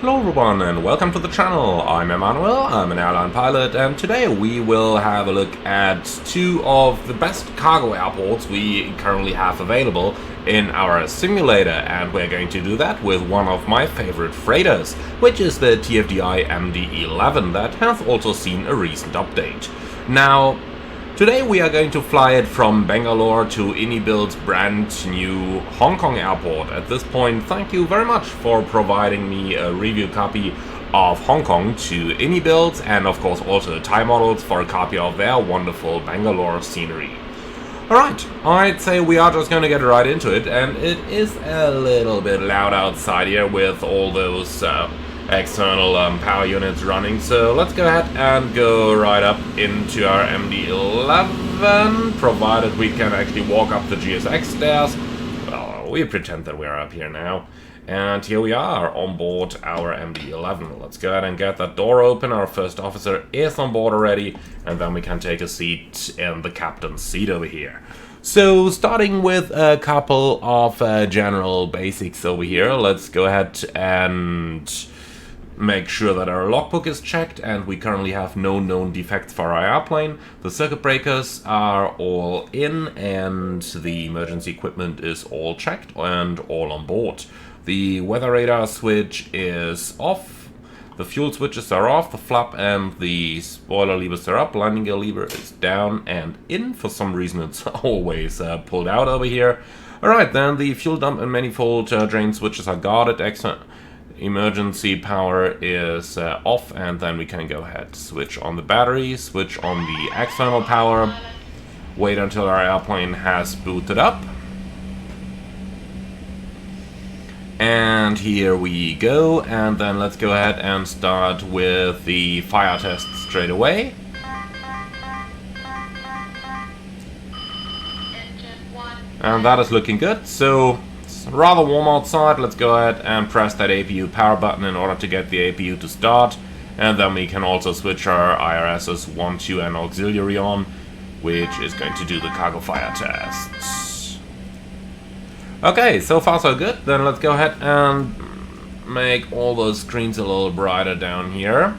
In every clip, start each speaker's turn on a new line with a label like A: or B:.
A: Hello everyone and welcome to the channel. I'm Emmanuel, I'm an airline pilot, and today we will have a look at two of the best cargo airports we currently have available in our simulator, and we're going to do that with one of my favorite freighters, which is the TFDI MD-11 that has also seen a recent update. Now, today we are going to fly it from Bengaluru to Inibuild's brand new Hong Kong airport. At this point, thank you very much for providing me a review copy of Hong Kong to Inibuild, and of course also Thai models for a copy of their wonderful Bengaluru scenery. Alright, I'd say we are just going to get right into it, and it is a little bit loud outside here with all those external power units running, so let's go ahead and go right up into our MD-11, provided we can actually walk up the GSX stairs. Well, we pretend that we're up here now, and here we are on board our MD-11. Let's go ahead and get that door open. Our first officer is on board already, and then we can take a seat in the captain's seat over here. So, starting with a couple of general basics over here, let's go ahead and make sure that our logbook is checked, and we currently have no known defects for our airplane. The circuit breakers are all in, and the emergency equipment is all checked and all on board. The weather radar switch is off, the fuel switches are off, the flap and the spoiler levers are up, landing gear lever is down and in. For some reason it's always pulled out over here. Alright, then the fuel dump and manifold drain switches are guarded. Emergency power is off, and then we can go ahead, switch on the battery, switch on the external power, wait until our airplane has booted up, and here we go. And then let's go ahead and start with the fire test straight away. And that is looking good, so rather warm outside. Let's go ahead and press that APU power button in order to get the APU to start, and then we can also switch our IRSs 1, 2 and auxiliary on, which is going to do the cargo fire tests. Okay, so far so good. Then let's go ahead and make all those screens a little brighter down here,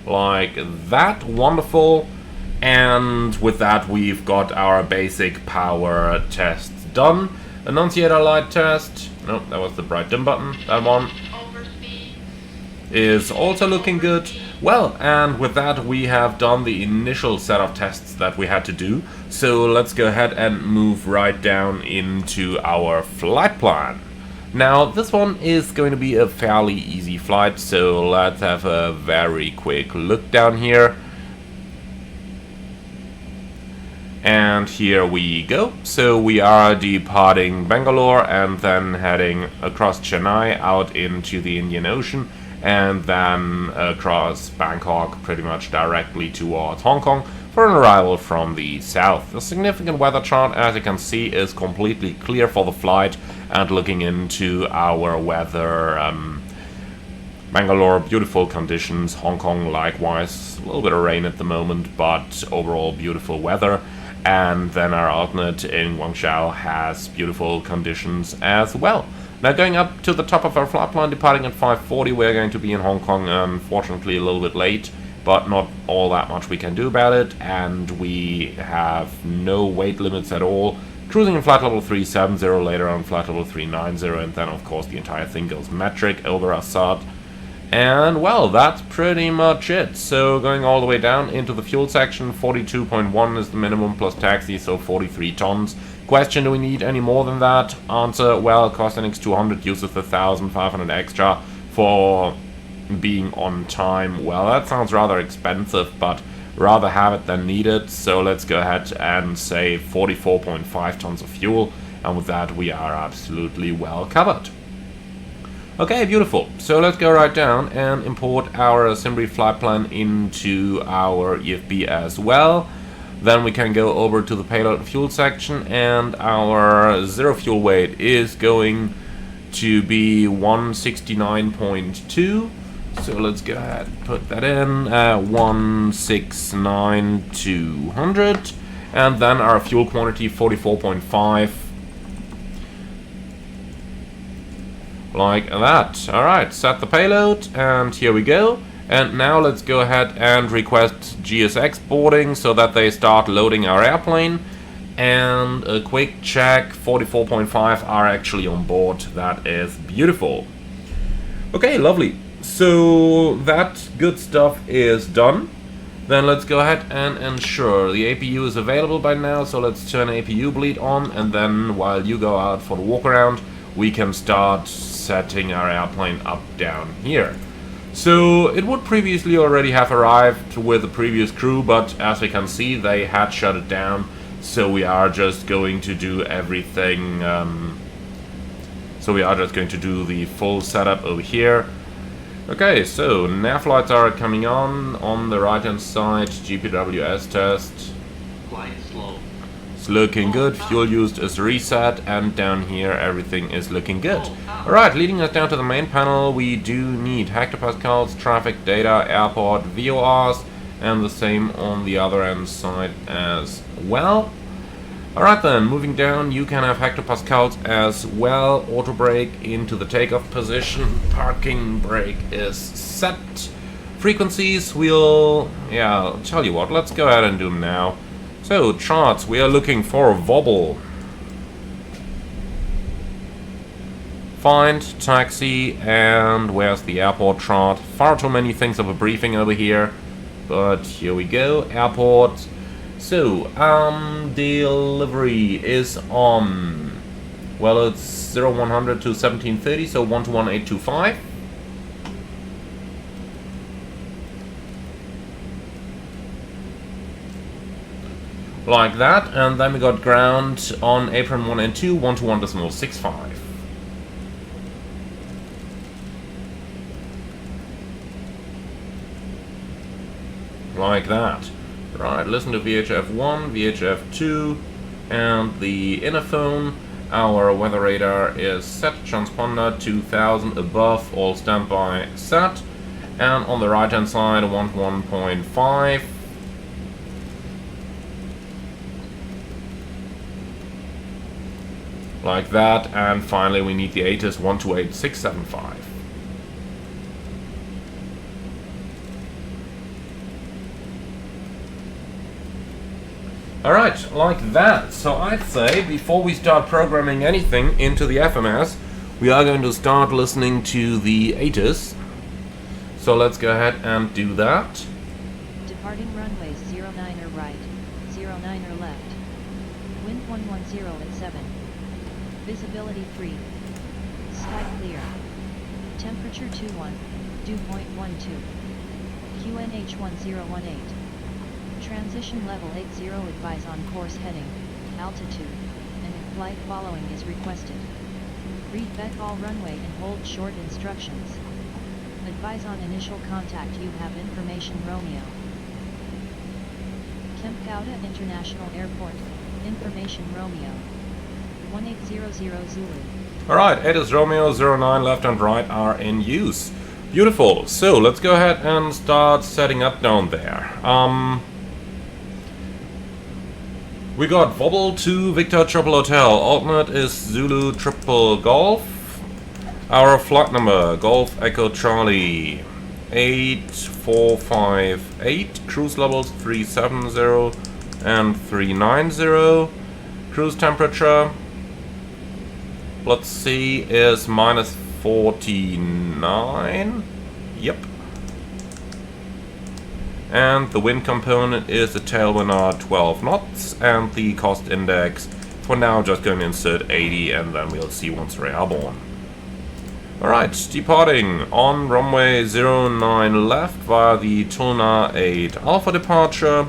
A: like that. Wonderful. And with that, we've got our basic power tests done. Annunciator light test, no, that was the bright dim button. That one is also looking good. Well, and with that we have done the initial set of tests that we had to do, so let's go ahead and move right down into our flight plan. Now, this one is going to be a fairly easy flight, so let's have a very quick look down here. And here we go. So we are departing Bangalore and then heading across Chennai out into the Indian Ocean, and then across Bangkok pretty much directly towards Hong Kong for an arrival from the south. The significant weather chart, as you can see, is completely clear for the flight, and looking into our weather, Bangalore, beautiful conditions. Hong Kong likewise, a little bit of rain at the moment, but overall beautiful weather. And then our alternate in Guangzhou has beautiful conditions as well. Now, going up to the top of our flight plan, departing at 5:40, we're going to be in Hong Kong, unfortunately a little bit late, but not all that much we can do about it, and we have no weight limits at all. Cruising in flight level 370, later on flight level 390, and then of course the entire thing goes metric over Assad. And well, that's pretty much it. So going all the way down into the fuel section, 42.1 is the minimum plus taxi, so 43 tons. Question, do we need any more than that? Answer, well, Costinix 200 uses the 1,500 extra for being on time. Well, that sounds rather expensive, but rather have it than need it. So let's go ahead and say 44.5 tons of fuel, and with that we are absolutely well covered. Okay, beautiful. So let's go right down and import our Simbrief flight plan into our EFB as well. Then we can go over to the payload fuel section, and our zero fuel weight is going to be 169.2. So let's go ahead and put that in, 169,200. And then our fuel quantity 44.5. Like that. Alright, set the payload, and here we go. And now let's go ahead and request GSX boarding so that they start loading our airplane. And a quick check, 44.5 are actually on board. That is beautiful. Okay, lovely. So that good stuff is done. Then let's go ahead and ensure the APU is available by now. So let's turn APU bleed on, and then while you go out for the walk around, we can start setting our airplane up down here. So it would previously already have arrived with the previous crew, but as we can see, they had shut it down. So we are just going to do everything. So we are just going to do the full setup over here. Okay, so nav lights are coming on the right hand side. GPWS test.
B: Flight slow.
A: It's looking good. Fuel used is reset, and down here everything is looking good. Alright, leading us down to the main panel, we do need hectopascals, traffic data, airport, VORs, and the same on the other end side as well. Alright then, moving down, you can have hectopascals as well. Auto brake into the takeoff position. Parking brake is set. Frequencies, I'll tell you what, let's go ahead and do them now. So, charts, we are looking for a wobble. Find, taxi, and where's the airport chart? Far too many things of a briefing over here. But here we go, airport. So, delivery is on, well, it's 0100 to 1730, so 121825. Like that, and then we got ground on apron 1 and 2, 121.65. Like that. Right, listen to VHF 1, VHF 2, and the inner phone. Our weather radar is set, transponder 2000 above, all standby set. And on the right hand side, 1.5. Like that, and finally we need the ATIS 128675. Alright, like that. So I'd say before we start programming anything into the FMS, we are going to start listening to the ATIS. So let's go ahead and do that.
C: Departing runway 09er right, 09er left. Wind 110 at 7. Visibility 3. Sky clear. Temperature 21, dew point 12. QNH 1018. Transition level 80, advise on course heading, altitude, and if flight following is requested. Read back all runway and hold short instructions. Advise on initial contact, you have information Romeo. Kempkauda International Airport, information Romeo. 1800 Zulu.
A: Alright, ATIS Romeo 09 left and right are in use. Beautiful. So let's go ahead and start setting up down there. We got Wobble to Victor Triple Hotel. Alternate is Zulu Triple Golf. Our flight number, Golf Echo Charlie 8458. Cruise levels 370 and 390. Cruise temperature, let's see, is -49. Yep. And the wind component is a tailwind at 12 knots, and the cost index, for now, just going to insert 80, and then we'll see once we're airborne. Alright, departing on runway 09 left via the Tuna 8 Alpha departure.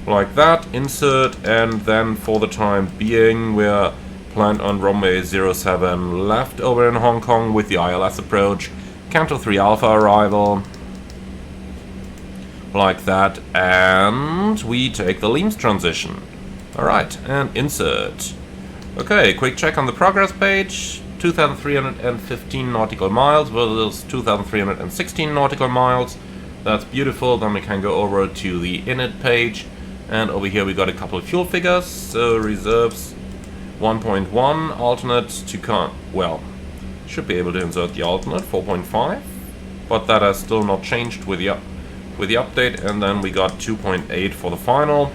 A: Like that, insert, and then for the time being, we're planned on runway 07 left over in Hong Kong with the ILS approach. Canto 3 Alpha arrival. Like that, and we take the Leams transition. Alright, and insert. Okay, quick check on the progress page. 2,315 nautical miles versus 2,316 nautical miles. That's beautiful. Then we can go over to the init page. And over here we got a couple of fuel figures. So reserves 1.1 alternate to well, should be able to insert the alternate 4.5, but that has still not changed with the update. And then we got 2.8 for the final.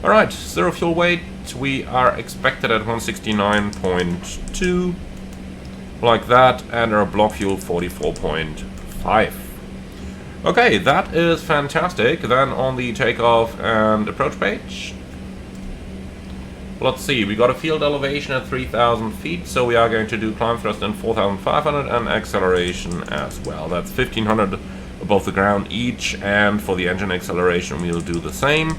A: All right, zero fuel weight. We are expected at 169.2, like that, and our block fuel 44.5. Okay, that is fantastic. Then on the takeoff and approach page, let's see, we got a field elevation at 3,000 feet, so we are going to do climb thrust and 4,500 and acceleration as well. That's 1,500 above the ground each, and for the engine acceleration we'll do the same,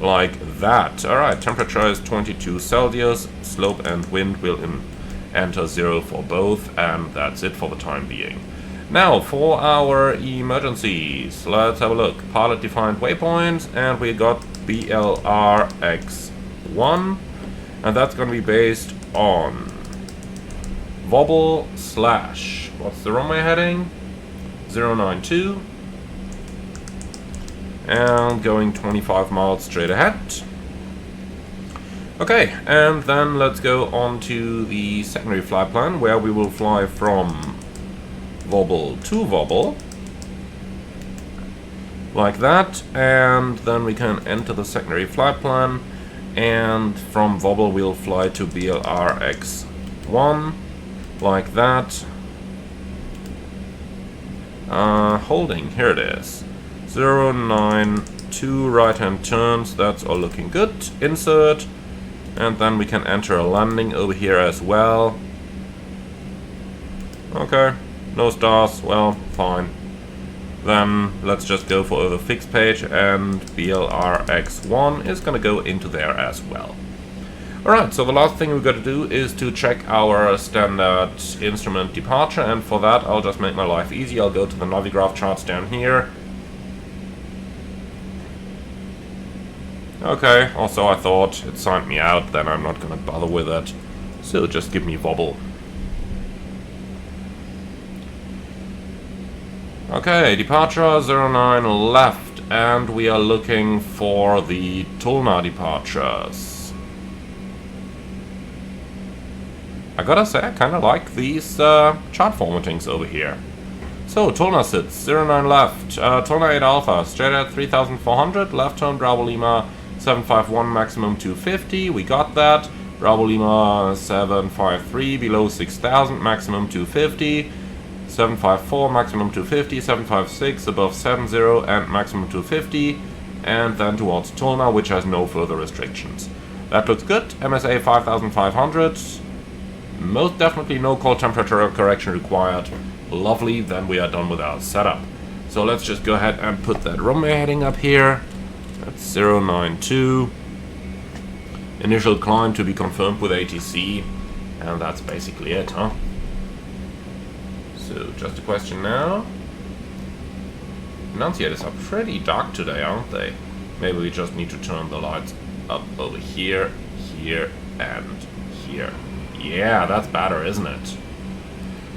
A: like that. Alright, temperature is 22 Celsius, slope and wind will enter 0 for both, and that's it for the time being. Now, for our emergencies, let's have a look. Pilot defined waypoints, and we got BLRX1, and that's going to be based on wobble slash, what's the runway heading? 092, and going 25 miles straight ahead. Okay, and then let's go on to the secondary flight plan, where we will fly from wobble to wobble, like that, and then we can enter the secondary flight plan, and from wobble we'll fly to BLRX1, like that. Holding, here it is, 092 right hand turns, that's all looking good. Insert, and then we can enter a landing over here as well. Okay, no stars, well, fine. Then let's just go for the fixed page, and BLRX1 is gonna go into there as well. Alright, so the last thing we've got to do is to check our standard instrument departure, and for that I'll just make my life easy. I'll go to the Navigraph charts down here. Okay, also I thought it signed me out, then I'm not gonna bother with it. So just give me wobble. Okay, departure 09 left, and we are looking for the Tulna departures. I gotta say, I kinda like these chart formatings over here. So, Tulna sits, 09 left, Tulna 8 Alpha, straight at 3,400, left turn Bravo Lima 751, maximum 250, we got that. Bravo Lima 753, below 6,000, maximum 250. 754, maximum 250, 756, above 70, and maximum 250, and then towards Tulna, which has no further restrictions. That looks good. MSA 5,500. Most definitely no cold temperature correction required. Lovely, then we are done with our setup. So let's just go ahead and put that runway heading up here. That's 092. Initial climb to be confirmed with ATC, and that's basically it, huh? So just a question now. Enunciators are pretty dark today, aren't they? Maybe we just need to turn the lights up over here, here, and here. Yeah, that's better, isn't it?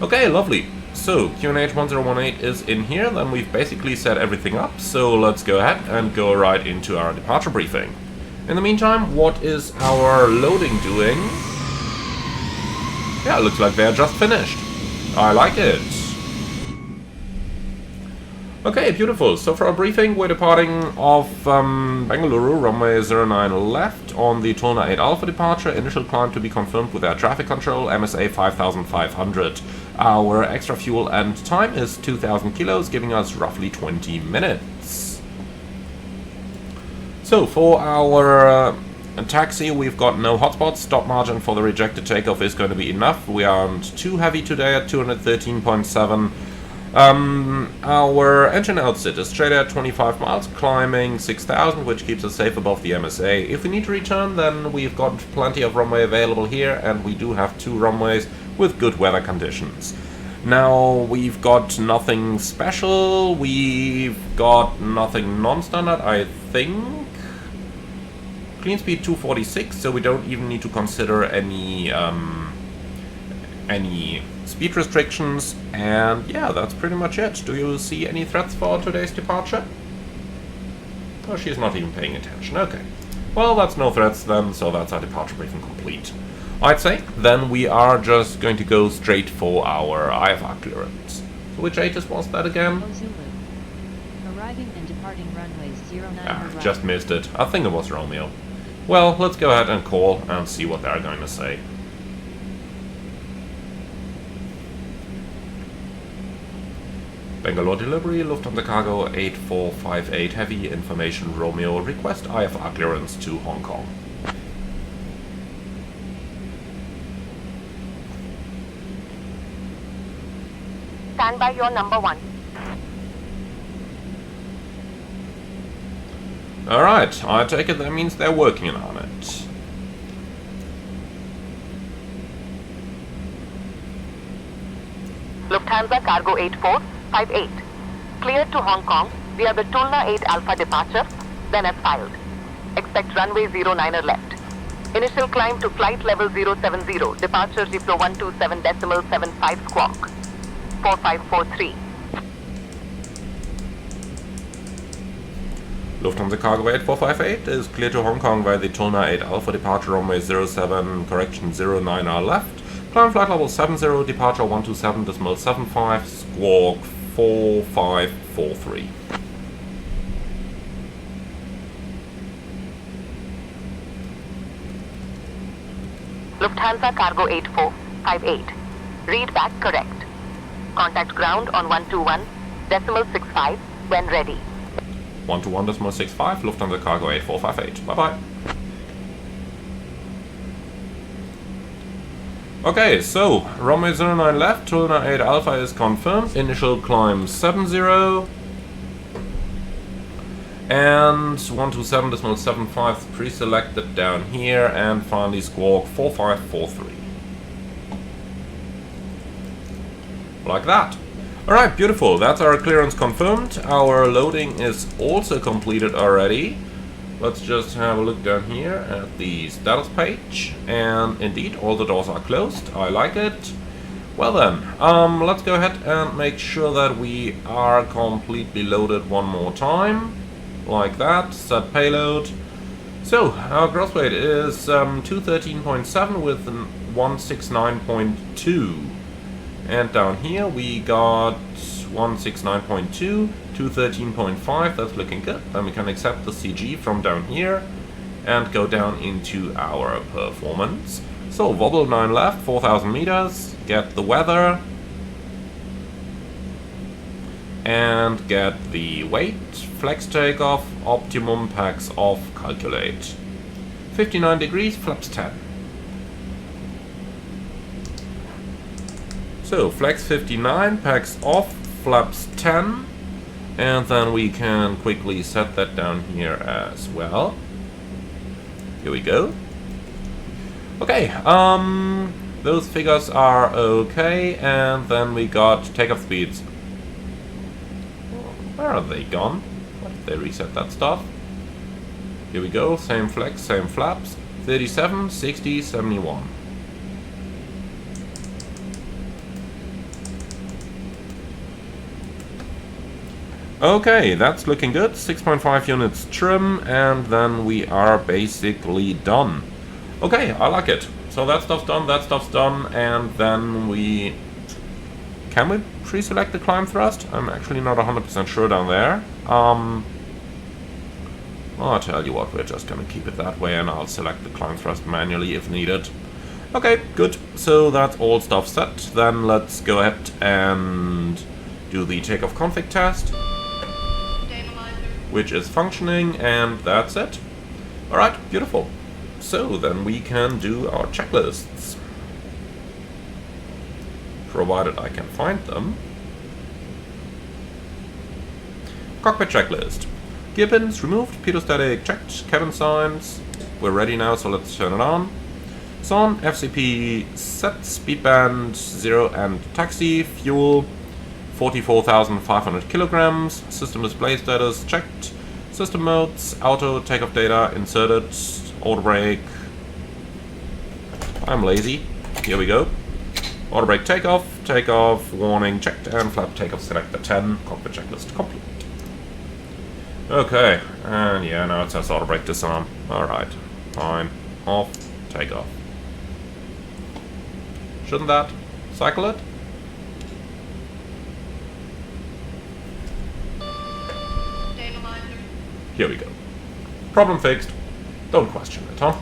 A: Okay, lovely. So, QNH 1018 is in here, then we've basically set everything up, so let's go ahead and go right into our departure briefing. In the meantime, what is our loading doing? Yeah, it looks like they're just finished. I like it. Okay, beautiful. So for our briefing, we're departing off Bengaluru, runway 09 left on the Tulna 8 Alpha departure. Initial climb to be confirmed with air traffic control, MSA 5,500. Our extra fuel and time is 2,000 kilos, giving us roughly 20 minutes. So for our taxi, we've got no hotspots. Stop margin for the rejected takeoff is going to be enough. We aren't too heavy today at 213.7. Our engine outset is straight at 25 miles, climbing 6,000, which keeps us safe above the MSA. If we need to return, then we've got plenty of runway available here, and we do have 2 runways with good weather conditions. Now, we've got nothing special, we've got nothing non-standard, I think. Clean speed 246, so we don't even need to consider any speed restrictions, and yeah, that's pretty much it. Do you see any threats for today's departure? Oh, she's not even paying attention. Okay. Well, that's no threats then, so that's our departure briefing complete. I'd say then we are just going to go straight for our IFR clearance. So which Aegis was that again?
C: Zulu. Arriving and departing runways 09 right.
A: Just missed it. I think it was Romeo. Well, let's go ahead and call and see what they're going to say. Bengaluru delivery, Lufthansa Cargo 8458 Heavy, information Romeo, request IFR clearance to Hong Kong.
D: Stand by your number 1.
A: Alright, I take it that means they're working on it.
D: Lufthansa Cargo 8458. Cleared to Hong Kong via the Tulna 8 Alpha departure, then as filed. Expect runway 09er left. Initial climb to flight level 070, departure Gflow 127.75 squawk. 4543.
A: Lufthansa Cargo 8458 is clear to Hong Kong via the Tulna 8 Alpha departure runway 07, correction 09R left. Climb flight level 70, departure 127.75, squawk 4543.
D: Lufthansa Cargo 8458. Read back correct. Contact ground on 121.65 when ready.
A: 121.65, Lufthansa Cargo 8458. Bye-bye. Okay, so, runway 09 left, Tulna 8 Alpha is confirmed. Initial climb 70. And 127.75 pre-selected down here, and finally squawk 4543. Like that. Alright, beautiful. That's our clearance confirmed. Our loading is also completed already. Let's just have a look down here at the status page. And indeed, all the doors are closed. I like it. Well then, let's go ahead and make sure that we are completely loaded one more time. Like that. Set payload. So, our gross weight is 213.7 with 169.2. And down here we got 169.2, 213.5, that's looking good. Then we can accept the CG from down here and go down into our performance. So wobble 9 left, 4,000 meters, get the weather, and get the weight, flex takeoff, optimum packs off, calculate. 59 degrees, flaps 10. So, flex 59, packs off, flaps 10, and then we can quickly set that down here as well. Here we go. Okay, those figures are okay, and then we got takeoff speeds. Where are they gone? What did they reset that stuff? Here we go, same flex, same flaps, 37, 60, 71. Okay, that's looking good. 6.5 units trim, and then we are basically done. Okay, I like it. So that stuff's done, that stuff's done, and then we... Can we pre-select the climb thrust? I'm actually not 100% sure down there. I'll tell you what, we're just gonna keep it that way, and I'll select the climb thrust manually if needed. Okay, good. So that's all stuff set. Then let's go ahead and do the takeoff config test, which is functioning, and that's it. Alright, beautiful. So then we can do our checklists. Provided I can find them. Cockpit checklist. Gear pins removed, pitot-static checked, cabin signs. We're ready now, so let's turn it on. It's on, FCP set, speed band 0 and taxi, fuel 44,500 kilograms, system display status checked, system modes, auto, takeoff data inserted, auto brake. I'm lazy. Here we go. Auto brake takeoff, warning checked, and flap takeoff selector 10, cockpit checklist complete. Okay, and yeah, now it says auto brake disarm. Alright, fine. Off, take off. Shouldn't that cycle it? Here we go. Problem fixed. Don't question it, huh?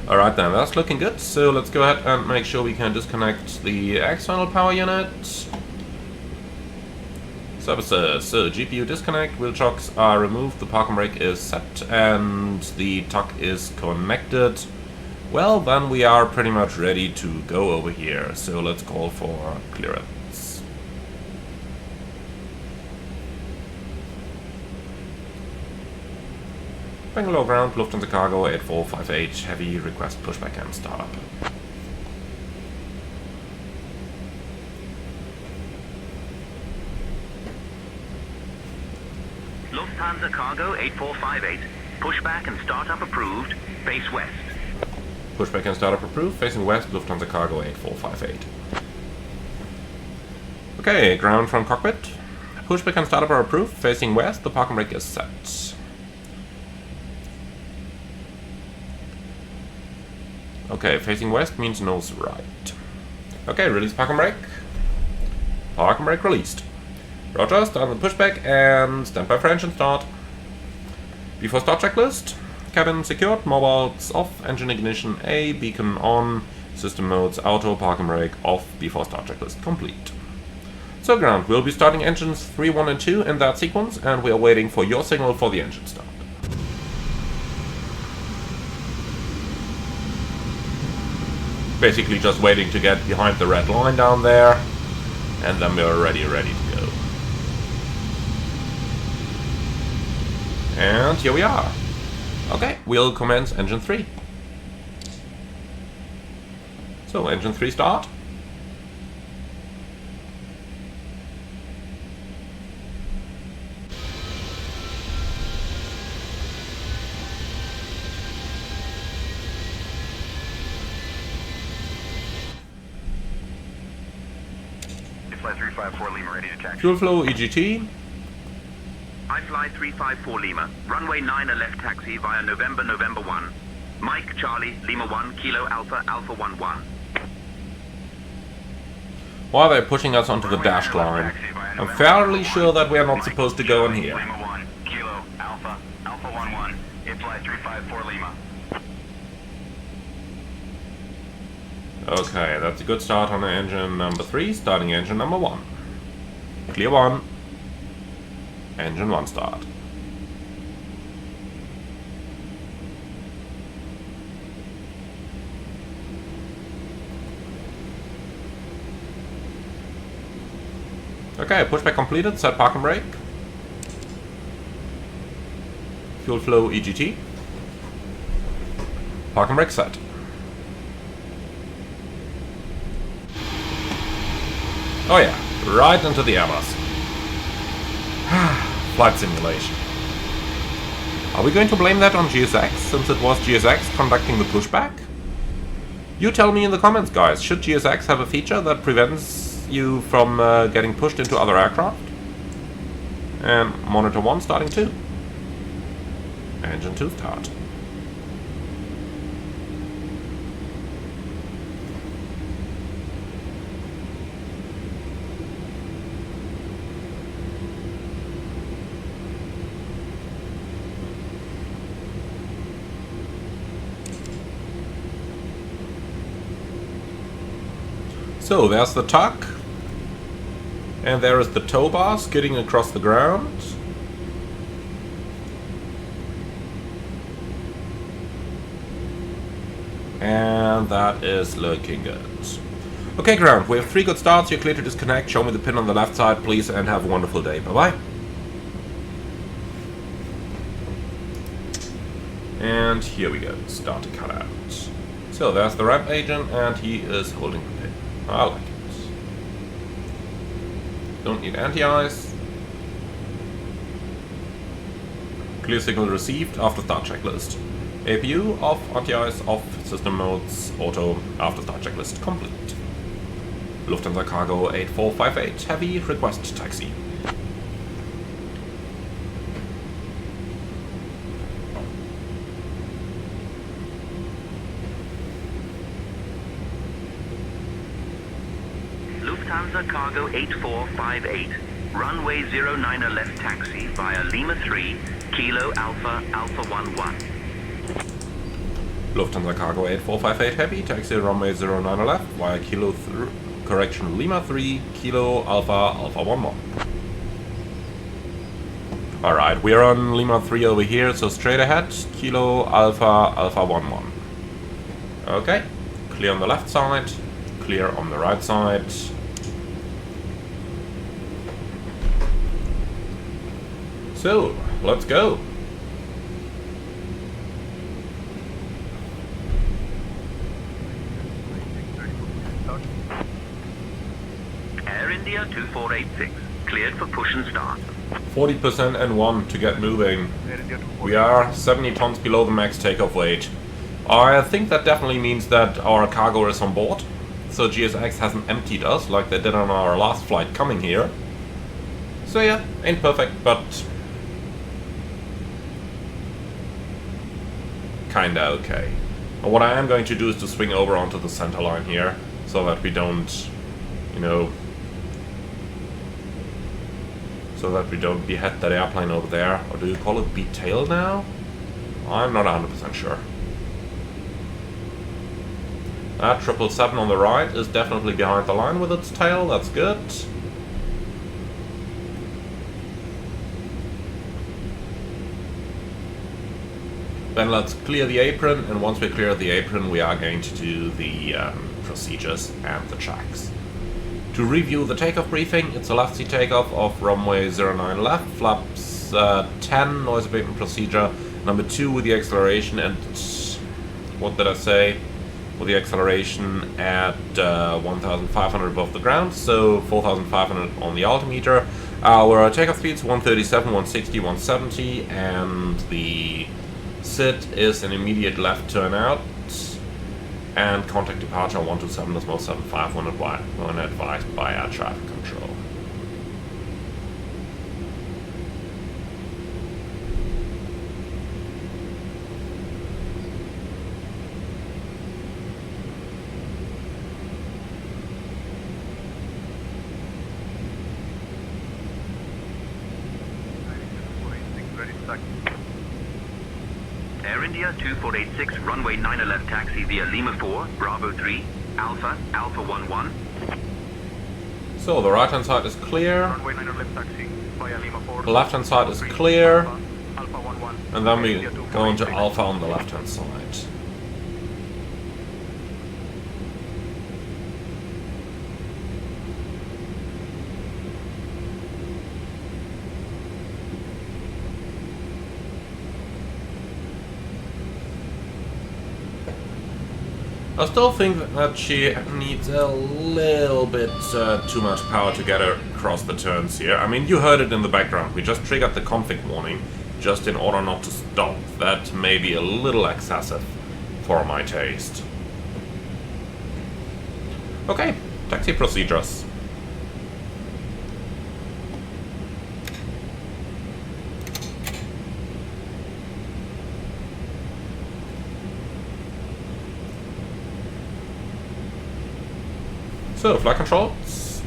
A: Alright then, that's looking good. So let's go ahead and make sure we can disconnect the external power unit. Services. So GPU disconnect, wheel chocks are removed, the parking brake is set, and the tuck is connected. Well, then we are pretty much ready to go over here. So let's call for clearance. Bengaluru ground, Lufthansa cargo 8458, heavy, request pushback and startup.
E: Lufthansa cargo 8458, pushback and startup approved, face west.
A: Pushback and startup approved, facing west, Lufthansa cargo 8458. Okay, ground from cockpit. Pushback and startup are approved, facing west, the parking brake is set. Okay, facing west means nose right. Okay, release parking brake. Parking brake released. Roger, start with pushback and stand by for engine start. Before start checklist. Cabin secured, mobiles off, engine ignition A, beacon on, system modes auto, parking brake off, before start checklist complete. So ground, we'll be starting engines 3, 1 and 2 in that sequence, and we are waiting for your signal for the engine start. Basically just waiting to get behind the red line down there, and then we are ready to go. And here we are. Okay, we'll commence engine 3. So, engine 3 start.
E: Flight 354 Lima ready to taxi.
A: Fuel flow EGT.
E: I fly 354 Lima, runway 9 left taxi via November 1. Mike Charlie Lima 1 Kilo Alpha Alpha 11.
A: Why are they pushing us onto the dashed line? I'm fairly sure that we are not supposed to go in here.
E: Lima 1 Kilo Alpha Alpha 11. It flight 354 Lima.
A: Okay, that's a good start on engine number 3, starting engine number 1. Clear 1. Engine 1 start. Okay, pushback completed, set parking brake. Fuel flow EGT. Parking brake set. Oh yeah, right into the Airbus. Flight simulation. Are we going to blame that on GSX, since it was GSX conducting the pushback? You tell me in the comments, guys. Should GSX have a feature that prevents you from getting pushed into other aircraft? And monitor 1 starting 2. Engine 2 start. So there's the tuck, and there is the tow bar skidding across the ground. And that is looking good. Okay, ground, we have 3 good starts, you're clear to disconnect, show me the pin on the left side, please, and have a wonderful day. Bye-bye. And here we go, start to cut out. So there's the ramp agent, and he is holding the pin. I like it. Don't need anti-ice. Clear signal received after start checklist. APU off, anti-ice off, system modes auto after start checklist complete. Lufthansa cargo 8458 heavy, request taxi.
E: Lufthansa Cargo 8458, runway 09 left taxi via Lima 3, Kilo Alpha, Alpha 11.
A: Lufthansa Cargo 8458 Heavy, taxi runway 09 left via Lima 3, Kilo Alpha, Alpha 11. Alright, we're on Lima 3 over here, so straight ahead, Kilo Alpha, Alpha 11. Okay, clear on the left side, clear on the right side. So, let's go.
E: Air India 2486, cleared for push and start.
A: 40% and 1 to get moving. We are 70 tons below the max takeoff weight. I think that definitely means that our cargo is on board. So GSX hasn't emptied us like they did on our last flight coming here. So yeah, ain't perfect, but kinda okay. And what I am going to do is to swing over onto the center line here, so that we don't, you know, so that we don't behead that airplane over there. Or do you call it beat tail now? I'm not 100% sure. That 777 on the right is definitely behind the line with its tail, that's good. Then let's clear the apron, and once we clear the apron we are going to do the procedures and the checks. To review the takeoff briefing, it's a left seat takeoff of runway 09 left, flaps 10, noise abatement procedure, number 2 with the acceleration, and what did I say? With the acceleration at 1,500 above the ground, so 4,500 on the altimeter. Our takeoff speeds 137, 160, 170, and the SID is an immediate left turn out. And contact departure 127.75 when advised by air traffic control.
E: Air India 2486, runway 9 left taxi via Lima 4, Bravo 3, Alpha, Alpha 11.
A: So the right hand side is clear,
E: Runway 9 left taxi via Lima 4.
A: the left hand side is clear,
E: Alpha 11.
A: and then we go into Alpha on the left hand side. I still think that she needs a little bit too much power to get her across the turns here. I mean, you heard it in the background. We just triggered the config warning just in order not to stop. That may be a little excessive for my taste. Okay, taxi procedures. So, flight controls,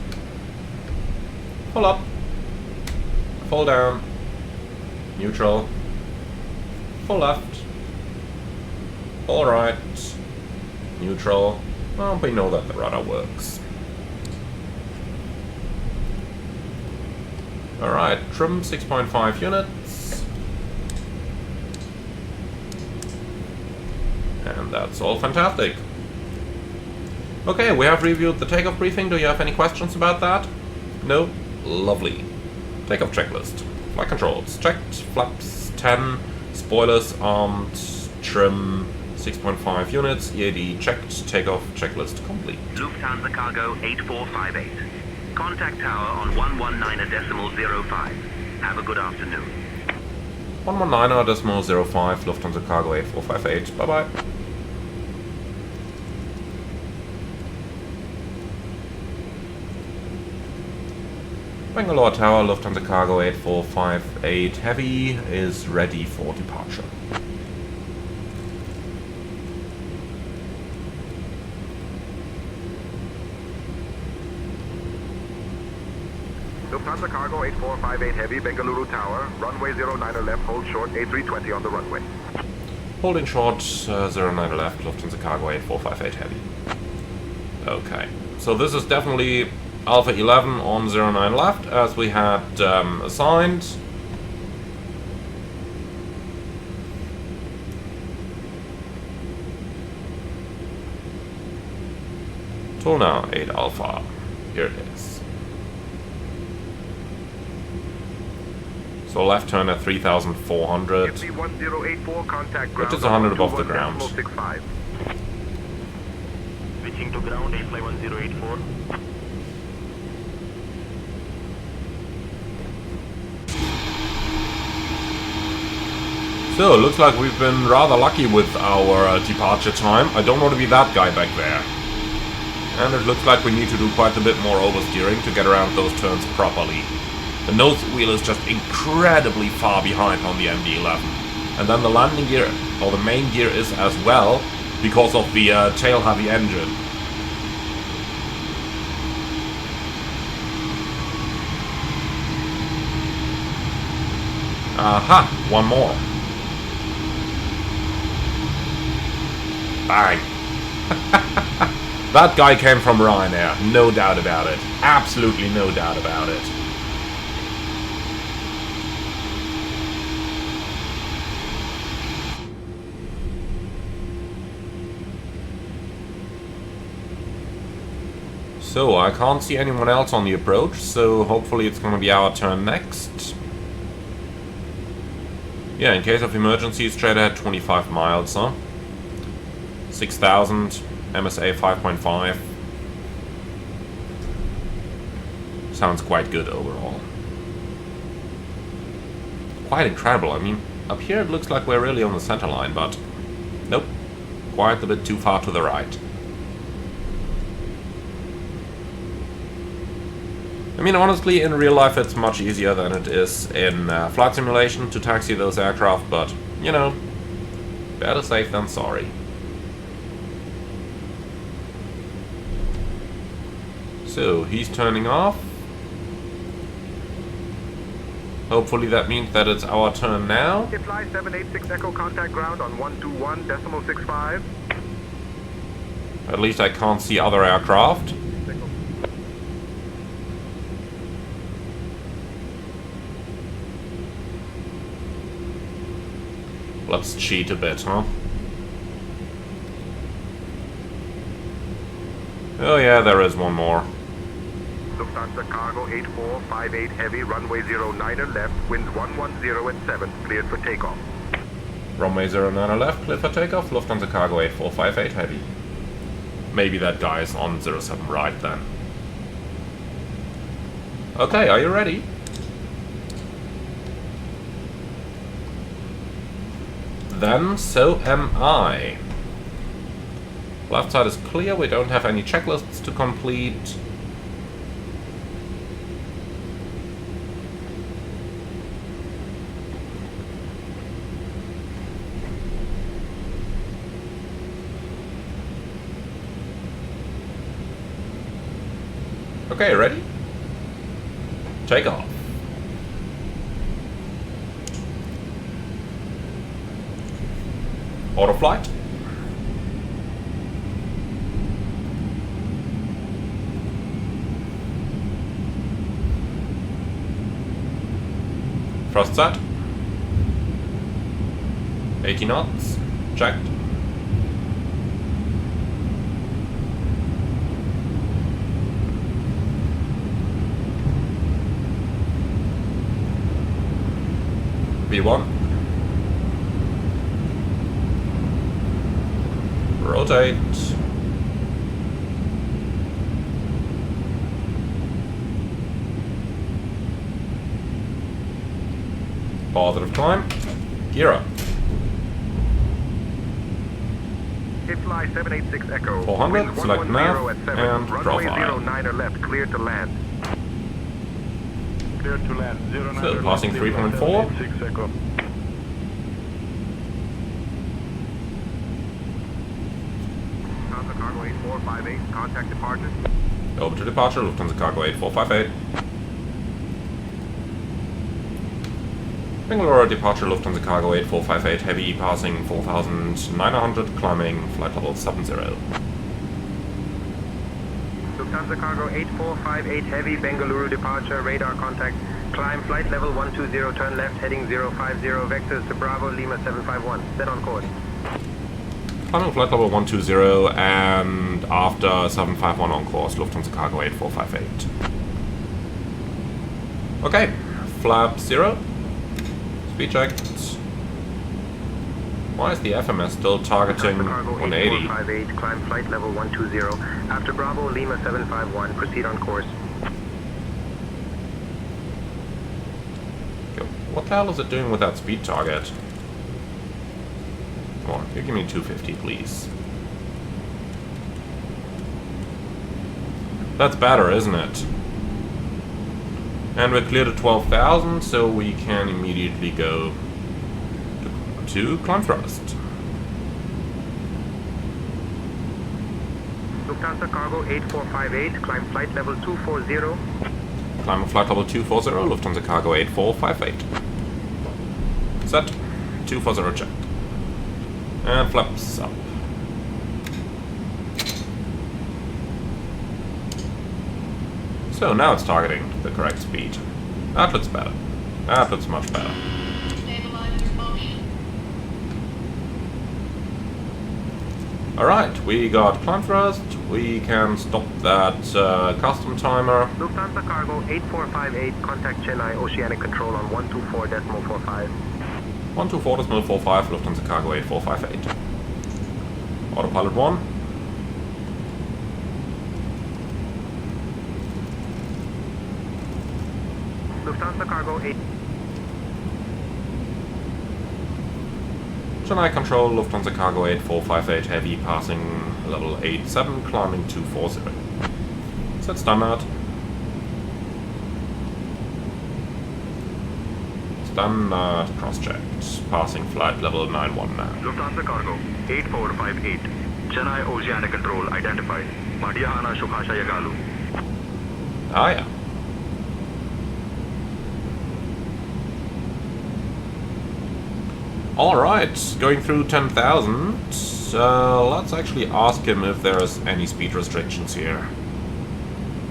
A: full up, full down, neutral, full left, full right, neutral. Well, we know that the rudder works. Alright, trim 6.5 units. And that's all fantastic. Okay, we have reviewed the takeoff briefing. Do you have any questions about that? No? Lovely. Takeoff checklist. Flight controls checked, flaps 10, spoilers armed, trim 6.5 units, EAD checked, takeoff checklist complete.
E: Lufthansa Cargo 8458. Contact tower on 119.05. Have a good afternoon.
A: 119.05, Lufthansa Cargo 8458. Bye-bye. Bangalore Tower, Lufthansa Cargo 8458 Heavy is ready for departure.
F: Lufthansa Cargo 8458 Heavy, Bengaluru Tower, runway 09 left, hold short, A320 on the runway.
A: Holding short, 09 left, Lufthansa Cargo 8458 Heavy. Okay, so this is definitely Alpha 11 on 09 left, as we had assigned. Till now, 8 Alpha. Here it is. So left turn at 3,400,
F: MD-1084, contact ground,
A: which is 100 above the ground.
F: 121.65.
B: Switching to ground, fly 1084.
A: So, looks like we've been rather lucky with our departure time. I don't want to be that guy back there. And it looks like we need to do quite a bit more oversteering to get around those turns properly. The nose wheel is just incredibly far behind on the MD-11. And then the landing gear, or the main gear, is as well, because of the tail-heavy engine. Aha! One more. Bang! That guy came from Ryanair, no doubt about it. Absolutely no doubt about it. So, I can't see anyone else on the approach, so hopefully it's gonna be our turn next. Yeah, in case of emergency, straight ahead 25 miles, huh? 6,000, MSA 5.5. Sounds quite good overall. Quite incredible, I mean, up here it looks like we're really on the center line, but nope, quite a bit too far to the right. I mean, honestly, in real life it's much easier than it is in flight simulation to taxi those aircraft, but, you know, better safe than sorry. So, he's turning off. Hopefully that means that it's our turn now.
F: Fly 786 Echo, contact ground on 121.65.
A: At least I can't see other aircraft. Let's cheat a bit, huh? Oh yeah, there is one more.
F: Lufthansa Cargo 8458 Heavy, runway 09 left, winds 110 at 7, cleared for takeoff.
A: Runway 09 left, cleared for takeoff, Lufthansa Cargo 8458 Heavy. Maybe that guy is on 07 right then. Okay, are you ready? Then, so am I. Left side is clear, we don't have any checklists to complete. Okay, ready? Take off. Auto flight. Thrust set. 80 knots. Checked. V1. Rotate. Positive climb. Gear up.
F: Fly 786 Echo.
A: 400,
F: wind
A: select
F: 110
A: nav,
F: at 7,
A: and
F: runway
A: profile.
F: 09 left, cleared to land.
B: Clear to land. 09
A: So, passing 3.4.
B: 6 Echo.
F: Lufthansa Cargo 8458, contact departure.
A: Over to departure, Lufthansa Cargo 8458. Bengaluru departure Lufthansa Cargo 8458 Heavy, passing 4,900, climbing flight level 70.
F: Lufthansa Cargo 8458 Heavy, Bengaluru departure, radar contact. Climb flight level 120, turn left, heading 050, vectors to Bravo, Lima 751. Set on course.
A: Climbing flight level 120 and after 751 on course, Lufthansa Cargo 8458. Okay, flap 0. Speed check. Why is the FMS still targeting 180?
F: 8458, climb flight level 120. After Bravo, Lima 751, proceed on course.
A: Okay, what the hell is it doing with that speed target? Come on, you give me 250, please. That's better, isn't it? And we're clear to 12,000, so we can immediately go to climb thrust.
F: Lufthansa Cargo 8458, climb flight level 240.
A: Climb flight level 240, Lufthansa Cargo 8458. Set, 240 checked. And flaps up. So now it's targeting the correct speed. That looks better. That looks much better. Alright, we got climb thrust. We can stop that custom timer.
F: Lufthansa Cargo 8458, contact Chennai Oceanic Control on 124.45.
A: 124.45, Lufthansa Cargo 8458. Autopilot 1.
F: Lufthansa Cargo 8.
A: Chennai Control, Lufthansa Cargo 8458 Heavy, passing level 87, climbing 240. Set standard. Standard cross-checked, passing flight level 919.
B: Lufthansa Cargo 8458. Chennai Oceanic Control identified. Madhyahana Shukasha Yagalu.
A: Ah, yeah. Alright, going through 10,000. Let's actually ask him if there's any speed restrictions here.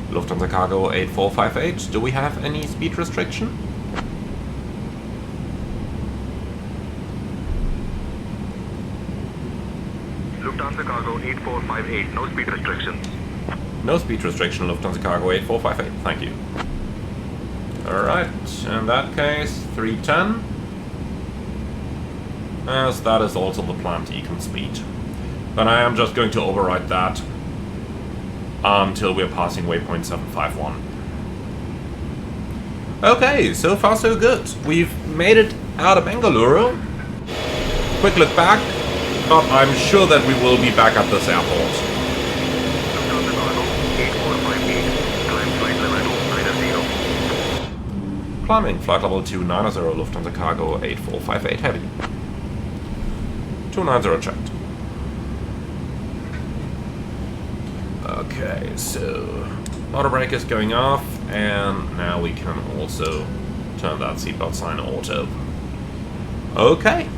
A: Lufthansa Cargo 8458, do we have any speed restriction?
B: Lufthansa Cargo 8458. No speed restrictions.
A: No speed restriction, Lufthansa Cargo 8458, thank you. Alright, in that case, 310. As that is also the planned econ speed. Then I am just going to override that until we're passing waypoint 751. Okay, so far so good. We've made it out of Bengaluru. Quick look back, but I'm sure that we will be back at this airport.
B: Lufthansa Cargo 8458. Climb flight level 290.
A: Climbing flight level 290, Lufthansa Cargo 8458 Heavy. 290 checked. Okay, so auto brake is going off, and now we can also turn that seatbelt sign auto. Okay,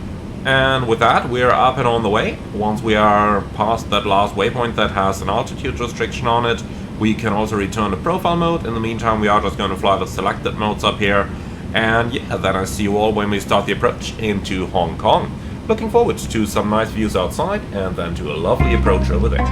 A: and with that we're up and on the way. Once we are past that last waypoint that has an altitude restriction on it, we can also return to profile mode. In the meantime, we are just going to fly the selected modes up here, and yeah, then I see you all when we start the approach into Hong Kong. Looking forward to some nice views outside, and then to a lovely approach over there.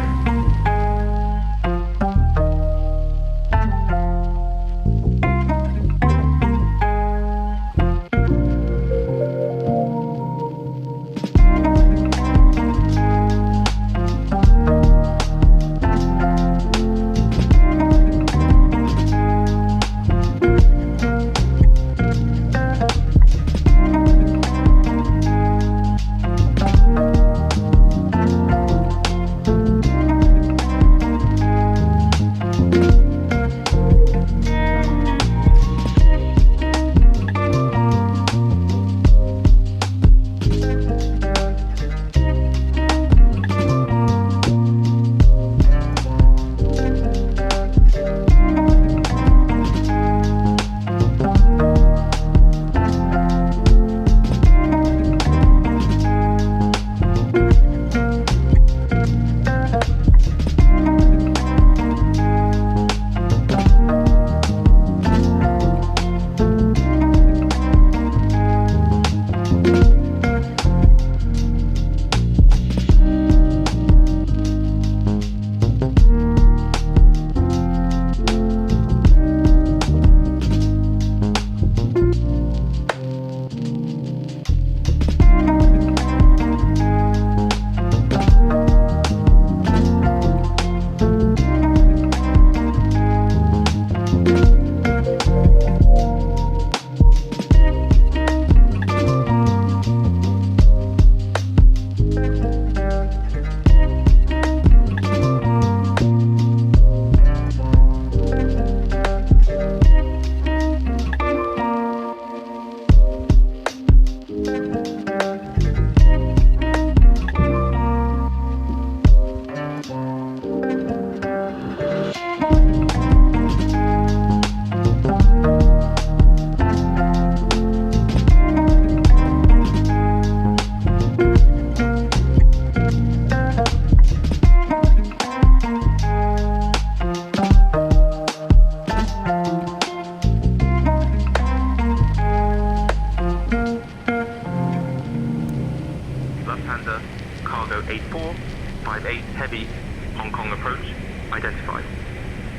B: identified.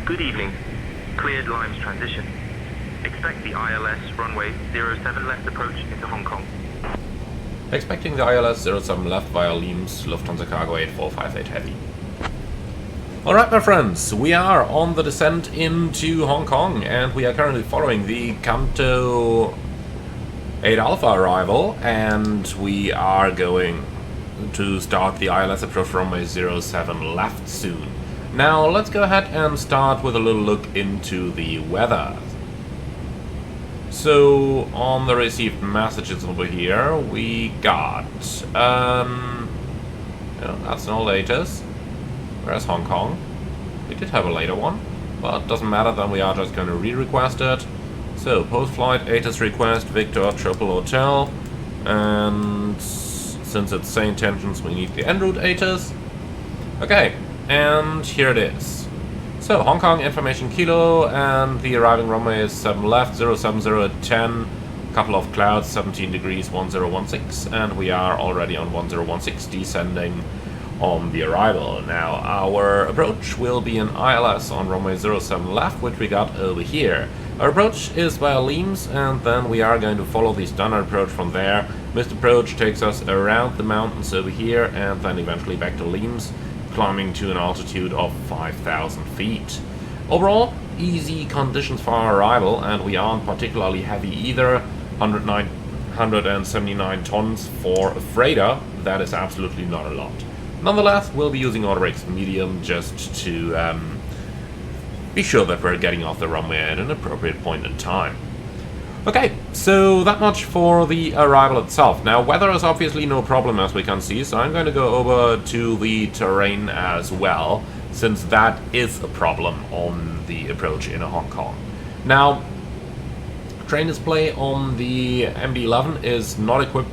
B: Good evening. Cleared Limes transition. Expect the ILS runway 07 left approach into Hong Kong.
A: Expecting the ILS 07 left via Limes, Lufthansa Cargo 8458 Heavy. Alright my friends, we are on the descent into Hong Kong and we are currently following the Kanto 8 Alpha arrival and we are going to start the ILS approach runway 07 left soon. Now let's go ahead and start with a little look into the weather. So on the received messages over here we got that's no latest. Where's Hong Kong? We did have a later one, but doesn't matter, then we are just going to re-request it. So, post-flight ATIS request, Victor Triple Hotel, and since it's St. Tensions we need the Enroute ATIS. Okay, and here it is. So, Hong Kong information kilo, and the arriving runway is 7 left, 070 at 10, couple of clouds, 17 degrees, 1016, and we are already on 1016 descending on the arrival. Now our approach will be an ILS on runway 07 left, which we got over here. Our approach is via Limes and then we are going to follow the standard approach from there. Missed approach takes us around the mountains over here and then eventually back to Limes, climbing to an altitude of 5,000 feet. Overall, easy conditions for our arrival and we aren't particularly heavy either. 179 tons for a freighter, that is absolutely not a lot. Nonetheless, we'll be using Autobrakes medium just to be sure that we're getting off the runway at an appropriate point in time. Okay, so that much for the arrival itself. Now, weather is obviously no problem as we can see, so I'm going to go over to the terrain as well, since that is a problem on the approach in Hong Kong. Now, terrain display on the MD-11 is not equipped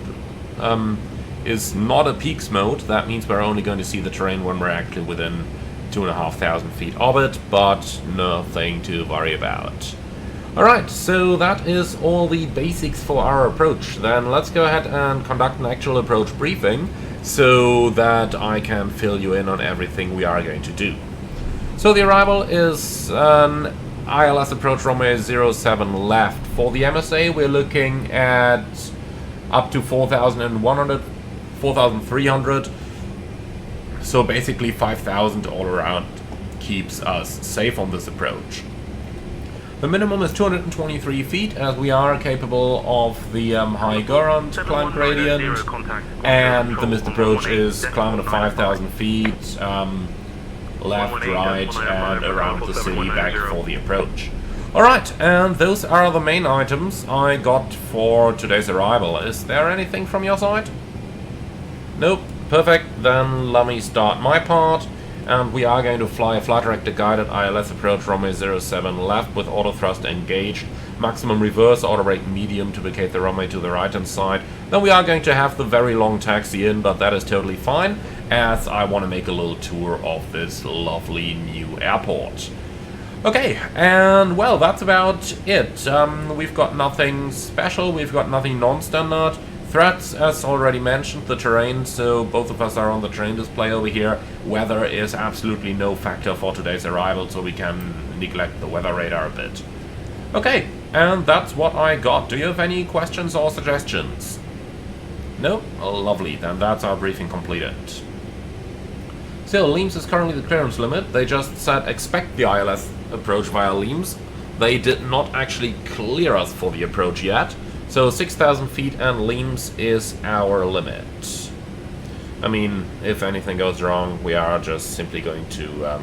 A: is not a peaks mode. That means we're only going to see the terrain when we're actually within 2,500 feet of it, but nothing to worry about. Alright, so that is all the basics for our approach. Then let's go ahead and conduct an actual approach briefing so that I can fill you in on everything we are going to do. So the arrival is an ILS approach runway 07 left. For the MSA we're looking at up to 4,100, 4,300, so basically 5,000 all around keeps us safe on this approach. The minimum is 223 feet as we are capable of the high Gorant climb gradient, and the missed approach is climbing to 5,000 feet, left, right, and around the city back for the approach. Alright, and those are the main items I got for today's arrival. Is there anything from your side? Nope. Perfect. Then let me start my part. And we are going to fly a flight director guided ILS approach runway 07 left with auto thrust engaged. Maximum reverse, auto brake medium to vacate the runway to the right hand side. Then we are going to have the very long taxi in, but that is totally fine as I want to make a little tour of this lovely new airport. Okay, and well, that's about it. We've got nothing special, we've got nothing non-standard. Threats, as already mentioned, the terrain, so both of us are on the terrain display over here. Weather is absolutely no factor for today's arrival, so we can neglect the weather radar a bit. Okay, and that's what I got. Do you have any questions or suggestions? No? Oh, lovely, then that's our briefing completed. Still, Limes is currently the clearance limit. They just said expect the ILS approach via Limes. They did not actually clear us for the approach yet. So 6,000 feet and Limes is our limit. I mean, if anything goes wrong, we are just simply going to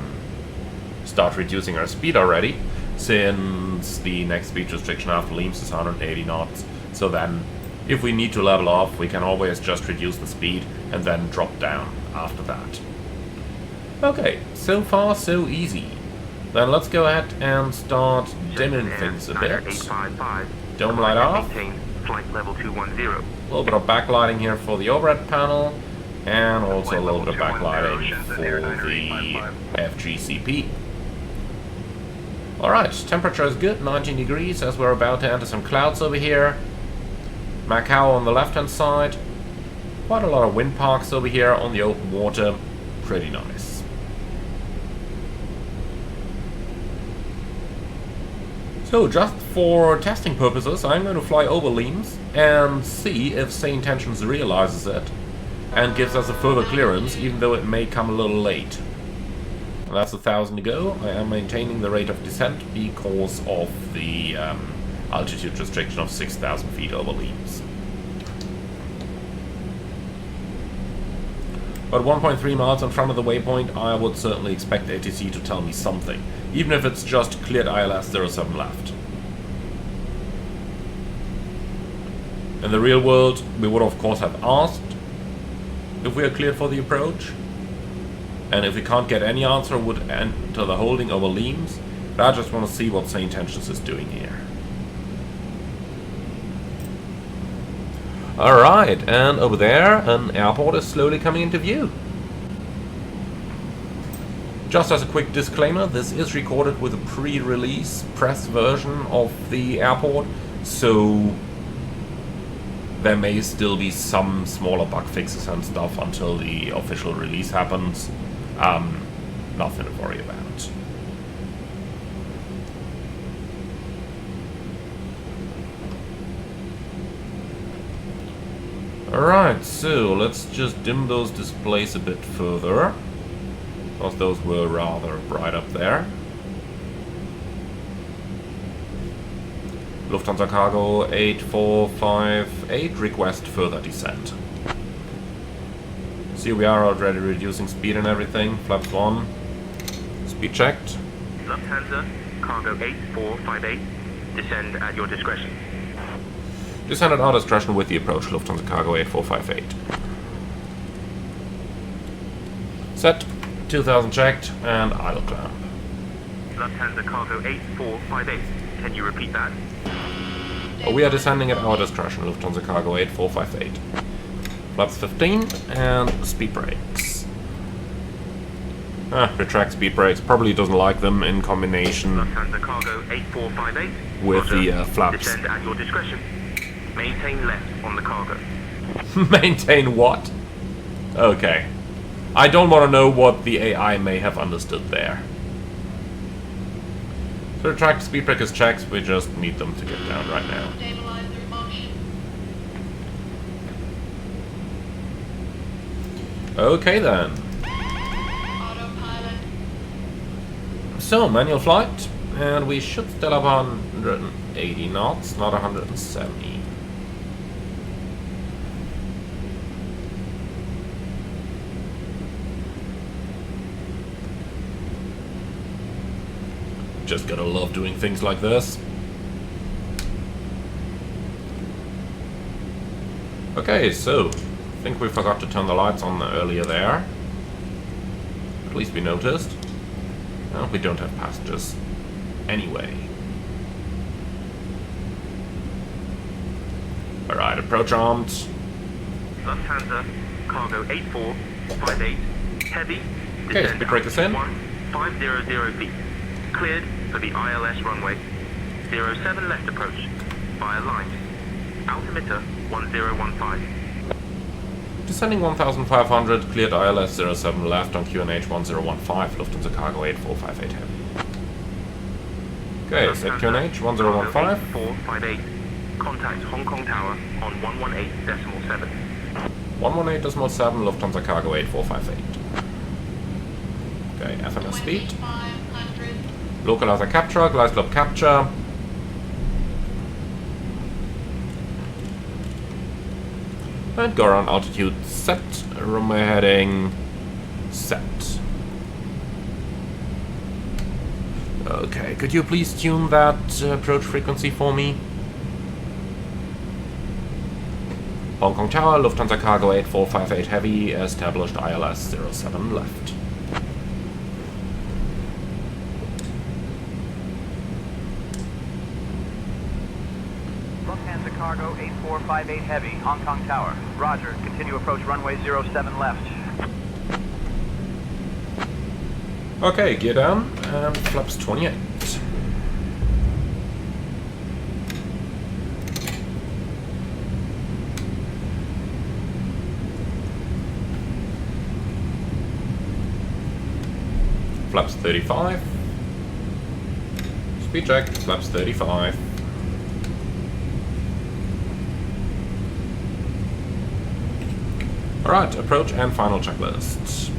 A: start reducing our speed already, since the next speed restriction after Limes is 180 knots. So then, if we need to level off, we can always just reduce the speed and then drop down after that. Okay, so far so easy. Then let's go ahead and start dimming things a bit. Dome light off.
B: Flight level 210.
A: A little bit of backlighting here for the overhead panel, and also a little bit of backlighting for the FGCP. Alright, temperature is good, 19 degrees, as we're about to enter some clouds over here. Macau on the left hand side. Quite a lot of wind parks over here on the open water. Pretty nice. So, just for testing purposes, I'm going to fly over Leams and see if Say Intentions realizes it and gives us a further clearance, even though it may come a little late. And that's 1,000 to go. I am maintaining the rate of descent because of the altitude restriction of 6,000 feet over Leams. But 1.3 miles in front of the waypoint, I would certainly expect ATC to tell me something, even if it's just cleared ILS 07 left. In the real world, we would of course have asked if we are cleared for the approach, and if we can't get any answer, would enter the holding over Leams. But I just want to see what Say Intentions is doing here. Alright, and over there, an airport is slowly coming into view. Just as a quick disclaimer, this is recorded with a pre-release press version of the airport, so there may still be some smaller bug fixes and stuff until the official release happens. Nothing to worry about. Alright, so let's just dim those displays a bit further, because those were rather bright up there. Lufthansa Cargo 8458, request further descent. See, we are already reducing speed and everything. Flaps 1, speed checked.
B: Lufthansa, Cargo 8458, descend at your discretion.
A: Descend at our discretion with the approach, Lufthansa Cargo 8458. Set, 2000 checked, and idle clamp.
B: Lufthansa Cargo 8458, can you repeat that?
A: We are descending at our discretion, Lufthansa Cargo 8458. Flaps 15, and speed brakes. Retract speed brakes, probably doesn't like them in combination
B: Lufthansa Cargo 8458,
A: with
B: Roger.
A: the flaps.
B: Descend at your discretion. Maintain left on the cargo.
A: Maintain what? Okay. I don't want to know what the AI may have understood there. So retract speed breakers checks, we just need them to get down right now. Okay then. So, manual flight, and we should still have 180 knots, not 170. Just gotta love doing things like this. Okay, so I think we forgot to turn the lights on earlier there. At least we noticed. Well, we don't have passengers anyway. Alright, approach armed.
B: Lufthansa, Cargo 8458, heavy,
A: Okay, speed breakers in.
B: 1500 feet. Cleared for the ILS runway. 07 left approach, via line. Altimeter 1015.
A: Descending 1500, cleared ILS 07 left on QNH 1015, Lufthansa Cargo 8458 heavy. Okay, set QNH 1015.
B: 8458. Contact Hong Kong Tower on 118.7.
A: 118.7, Lufthansa Cargo 8458. Okay, FMS speed. Localizer capture, glide slope capture. And go around altitude set, runway heading set. Okay, could you please tune that approach frequency for me? Hong Kong Tower, Lufthansa Cargo 8458 heavy, established ILS 07 left.
G: Lufthansa Cargo 8458 heavy, Hong Kong Tower. Roger, continue approach runway 07 left.
A: Okay, gear down, and flaps 28. Flaps 35. Speed check, flaps 35. Alright, approach and final checklist.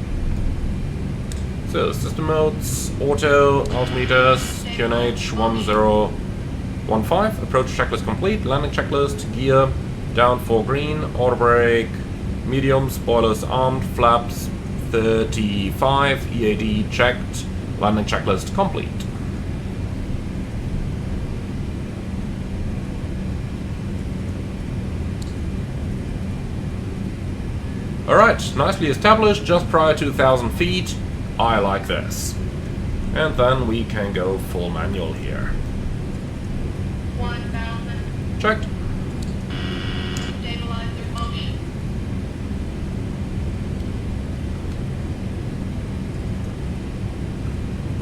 A: So, system modes, auto, altimeters, QNH 1015, approach checklist complete, landing checklist, gear, down 4 green, auto brake, medium, spoilers armed, flaps 35, EAD checked, landing checklist complete. Alright, nicely established, just prior to 1,000 feet. I like this. And then we can go full manual here.
H: 1,000.
A: Checked.
H: Stabilizer motion.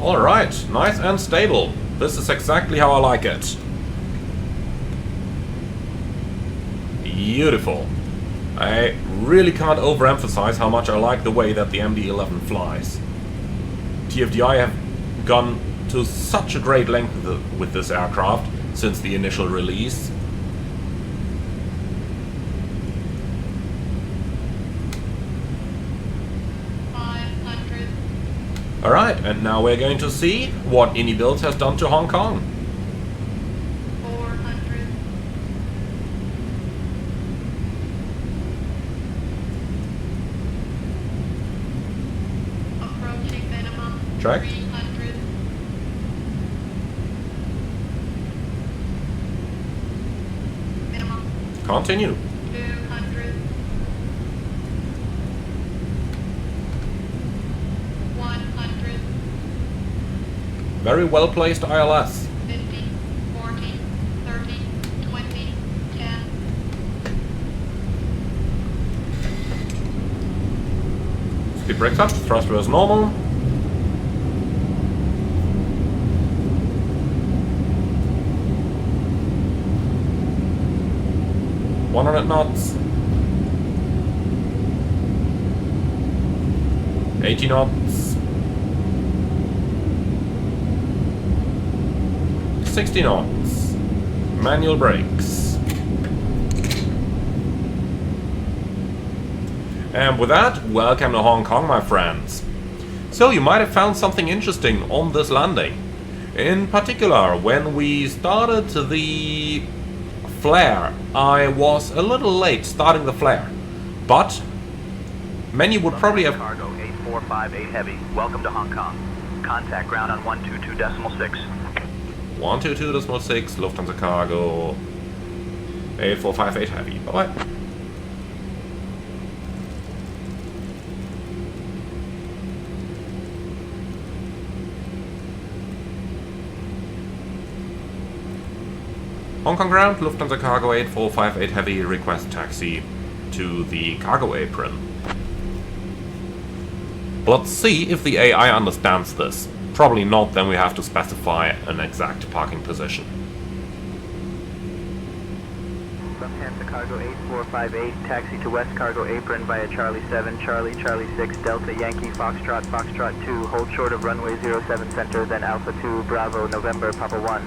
A: Alright, nice and stable. This is exactly how I like it. Beautiful. I really can't overemphasize how much I like the way that the MD-11 flies. TFDI have gone to such a great length with this aircraft since the initial release. Alright, and now we're going to see what IndyBuilds has done to Hong Kong.
H: 400. Approaching minimum.
A: Check.
H: 300. Minimum.
A: Continue.
H: 200. 100.
A: Very well placed ILS.
H: 50, 40, 30, 20, 10.
A: Speed brakes up, thruster as normal. .100 knots. 80 knots. 60 knots. Manual brakes. And with that, welcome to Hong Kong, my friends. So you might have found something interesting on this landing. In particular, when we started the flare, I was a little late starting the flare. But many would probably have...
G: Cargo 8458 Heavy, welcome to Hong Kong. Contact ground on 122.6.
A: 122.6, Lufthansa Cargo 8458 Heavy. Bye-bye. Hong Kong ground, Lufthansa Cargo 8458 Heavy, request taxi to the cargo apron. Let's see if the AI understands this. Probably not, then we have to specify an exact parking position.
G: Lufthansa Cargo 8458, taxi to West Cargo Apron via Charlie 7, Charlie, Charlie 6, Delta, Yankee, Foxtrot, Foxtrot 2, hold short of runway 07 center, then Alpha 2, Bravo, November, Papa 1.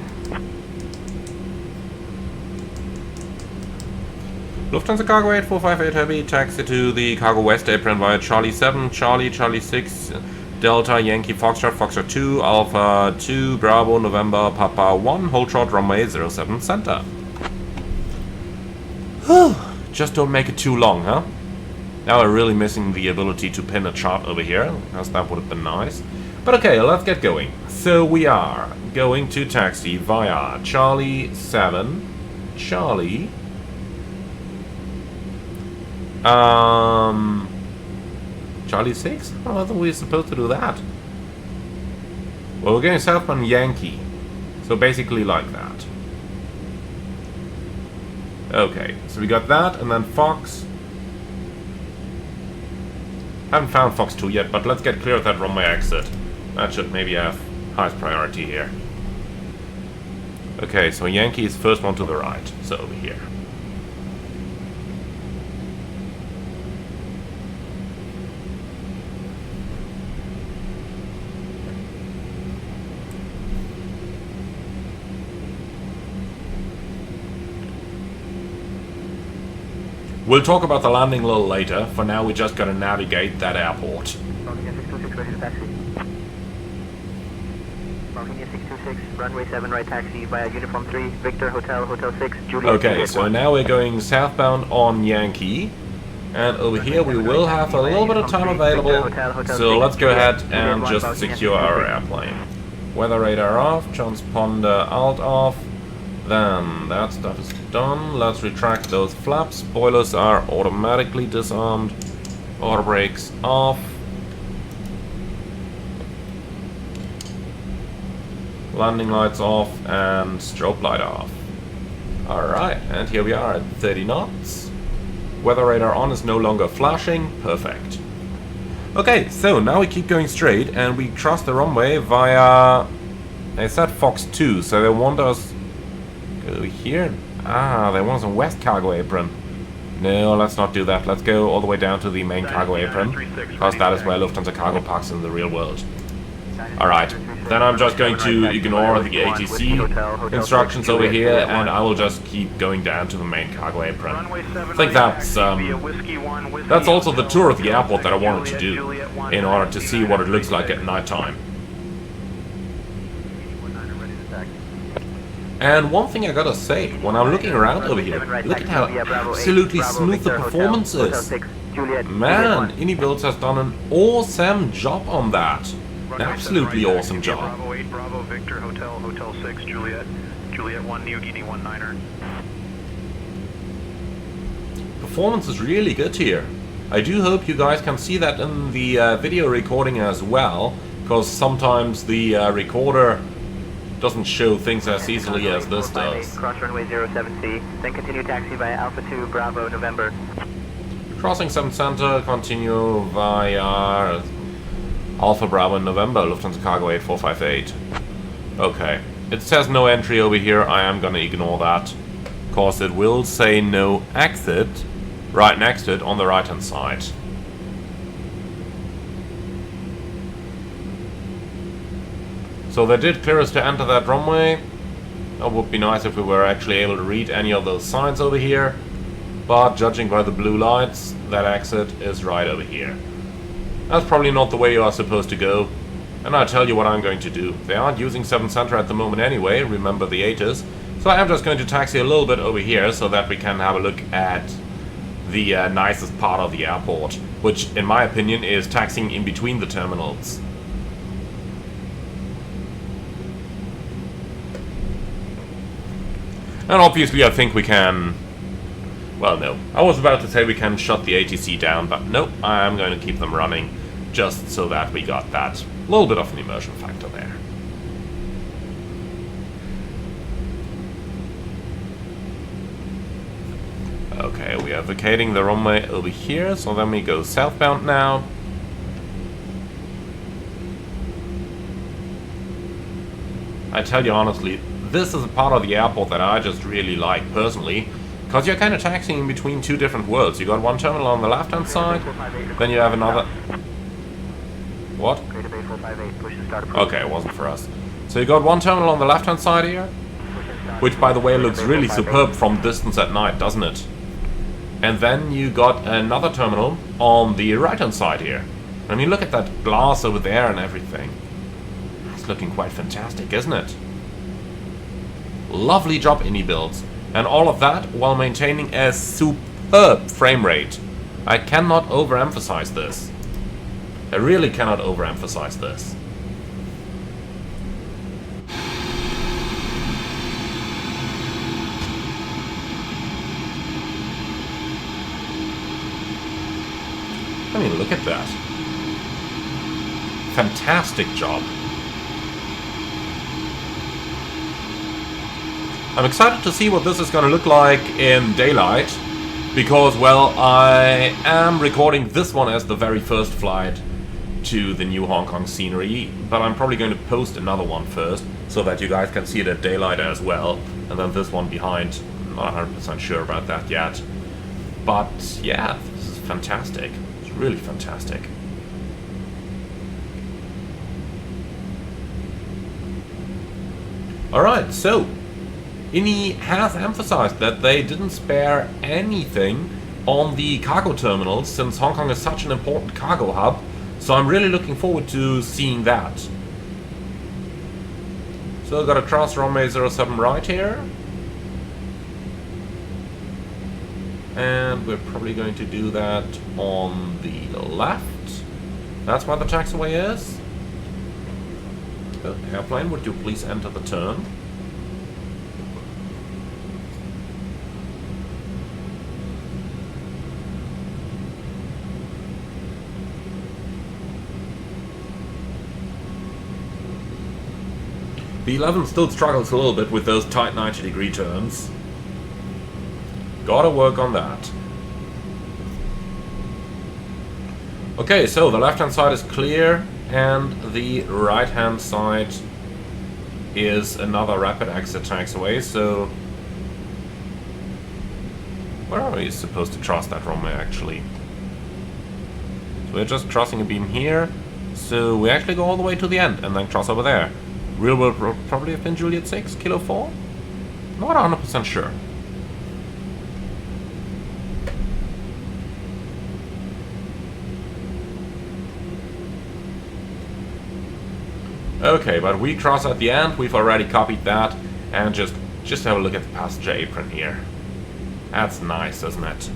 A: Lufthansa Cargo 8458 Heavy, taxi to the Cargo West Apron via Charlie 7, Charlie, Charlie 6, Delta, Yankee, Foxtrot, Foxtrot 2, Alpha 2, Bravo, November, Papa 1, hold short, runway 07 center. Just don't make it too long, huh? Now we're really missing the ability to pin a chart over here, because that would have been nice. But okay, let's get going. So we are going to taxi via Charlie 7, Charlie... Charlie 6? How are we supposed to do that? Well, we're going southbound Yankee. So basically like that. Okay, so we got that, and then Fox. Haven't found Fox 2 yet, but let's get clear of that runway exit. That should maybe have highest priority here. Okay, so Yankee is first one to the right, so over here. We'll talk about the landing a little later. For now, we just gotta navigate that airport.
G: Mountaineer 626, ready to taxi. Mountaineer 626, runway 7 right taxi via Uniform 3, Victor Hotel, Hotel 6, Juliet.
A: Okay,
G: Juliet
A: so
G: 1.
A: now we're going southbound on Yankee. And over here we will have a little bit of time available. So let's go ahead and just secure our airplane. Weather radar off, transponder alt off. Then that stuff is done. Let's retract those flaps. Spoilers are automatically disarmed. Auto brakes off. Landing lights off and strobe light off. Alright, and here we are at 30 knots. Weather radar on is no longer flashing. Perfect. Okay, so now we keep going straight and we cross the runway via... They said Fox 2, so they want us... Go here? Ah, they want us on West Cargo Apron. No, let's not do that. Let's go all the way down to the main cargo apron, because that is where Lufthansa Cargo parks in the real world. Alright, then I'm just going to ignore the ATC instructions over here, and I will just keep going down to the main cargo apron. I think that's also the tour of the airport that I wanted to do, in order to see what it looks like at night time. And one thing I gotta say, when I'm looking around over here, look at how absolutely smooth the performance is. Man, IndyBuilds has done an awesome job on that. Absolutely awesome job.
F: Bravo 8, Bravo, Victor, Hotel, Hotel 6, Juliet, Juliet 1, New Guinea 19er.
A: Performance is really good here. I do hope you guys can see that in the video recording as well, because sometimes the recorder doesn't show things as easily as this does.
G: Cross runway 07C, then continue taxi via Alpha 2, Bravo, November.
A: Crossing 7 Center, continue via Alpha Bravo November, Lufthansa Cargo 8458. Okay, it says no entry over here. I am gonna ignore that, because it will say no exit right next to it on the right hand side. So they did clear us to enter that runway. It would be nice if we were actually able to read any of those signs over here, but judging by the blue lights, that exit is right over here. That's probably not the way you are supposed to go, and I'll tell you what I'm going to do. They aren't using 7 Center at the moment anyway, remember the Asus, so I am just going to taxi a little bit over here so that we can have a look at the nicest part of the airport, which in my opinion is taxiing in between the terminals. And obviously I think we can... Well, no. I was about to say we can shut the ATC down, but nope, I am going to keep them running, just so that we got that little bit of an immersion factor there. Okay, we are vacating the runway over here, so then we go southbound now. I tell you honestly, this is a part of the airport that I just really like personally, because you're kind of taxiing in between two different worlds. You got one terminal on the left hand side, then you have another... What? Okay, it wasn't for us. So you got one terminal on the left hand side here, which by the way looks really superb from distance at night, doesn't it? And then you got another terminal on the right hand side here. I mean, look at that glass over there and everything. It's looking quite fantastic, isn't it? Lovely job, IndyBuilds. And all of that while maintaining a superb frame rate. I cannot overemphasize this. I really cannot overemphasize this. I mean, look at that. Fantastic job. I'm excited to see what this is going to look like in daylight, because, well, I am recording this one as the very first flight to the new Hong Kong scenery, but I'm probably going to post another one first, so that you guys can see it at daylight as well, and then this one behind. I'm not 100% sure about that yet. But, yeah, this is fantastic. It's really fantastic. Alright, so... Indy has emphasized that they didn't spare anything on the cargo terminals, since Hong Kong is such an important cargo hub. So I'm really looking forward to seeing that. So I've got to cross runway 07 right here. And we're probably going to do that on the left. That's where the taxiway is. Airplane, would you please enter the turn? The 11 still struggles a little bit with those tight 90-degree turns. Gotta work on that. Okay, so the left-hand side is clear, and the right-hand side is another rapid exit taxiway, so... where are we supposed to cross that runway, actually? So we're just crossing a beam here, so we actually go all the way to the end, and then cross over there. Real world probably have been Juliet 6, Kilo 4? Not 100% sure. Okay, but we cross at the end, we've already copied that, and just have a look at the passenger apron here. That's nice, isn't it?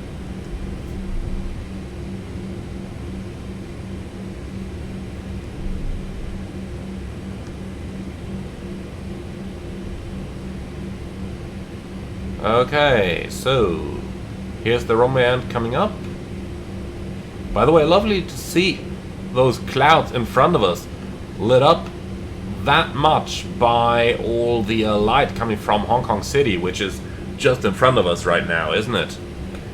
A: Okay, so here's the runway end coming up. By the way, lovely to see those clouds in front of us lit up that much by all the light coming from Hong Kong City, which is just in front of us right now, isn't it?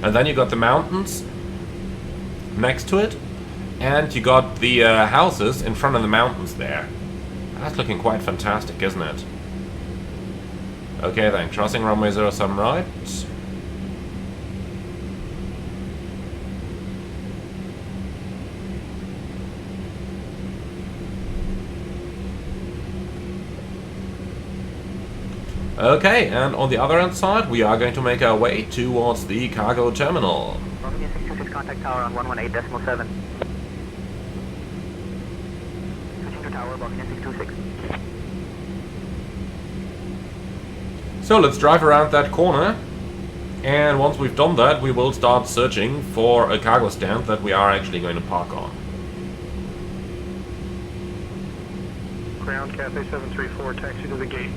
A: And then you got the mountains next to it, and you got the houses in front of the mountains there. That's looking quite fantastic, isn't it? Okay then, crossing runway 07 right. Okay, and on the other end side, we are going to make our way towards the cargo terminal.
G: Romeo 626, contact tower on 118.7. Switching to tower, Romeo 626.
A: So let's drive around that corner, and once we've done that, we will start searching for a cargo stand that we are actually going to park on.
F: Ground Cathay 734, taxi to the gate.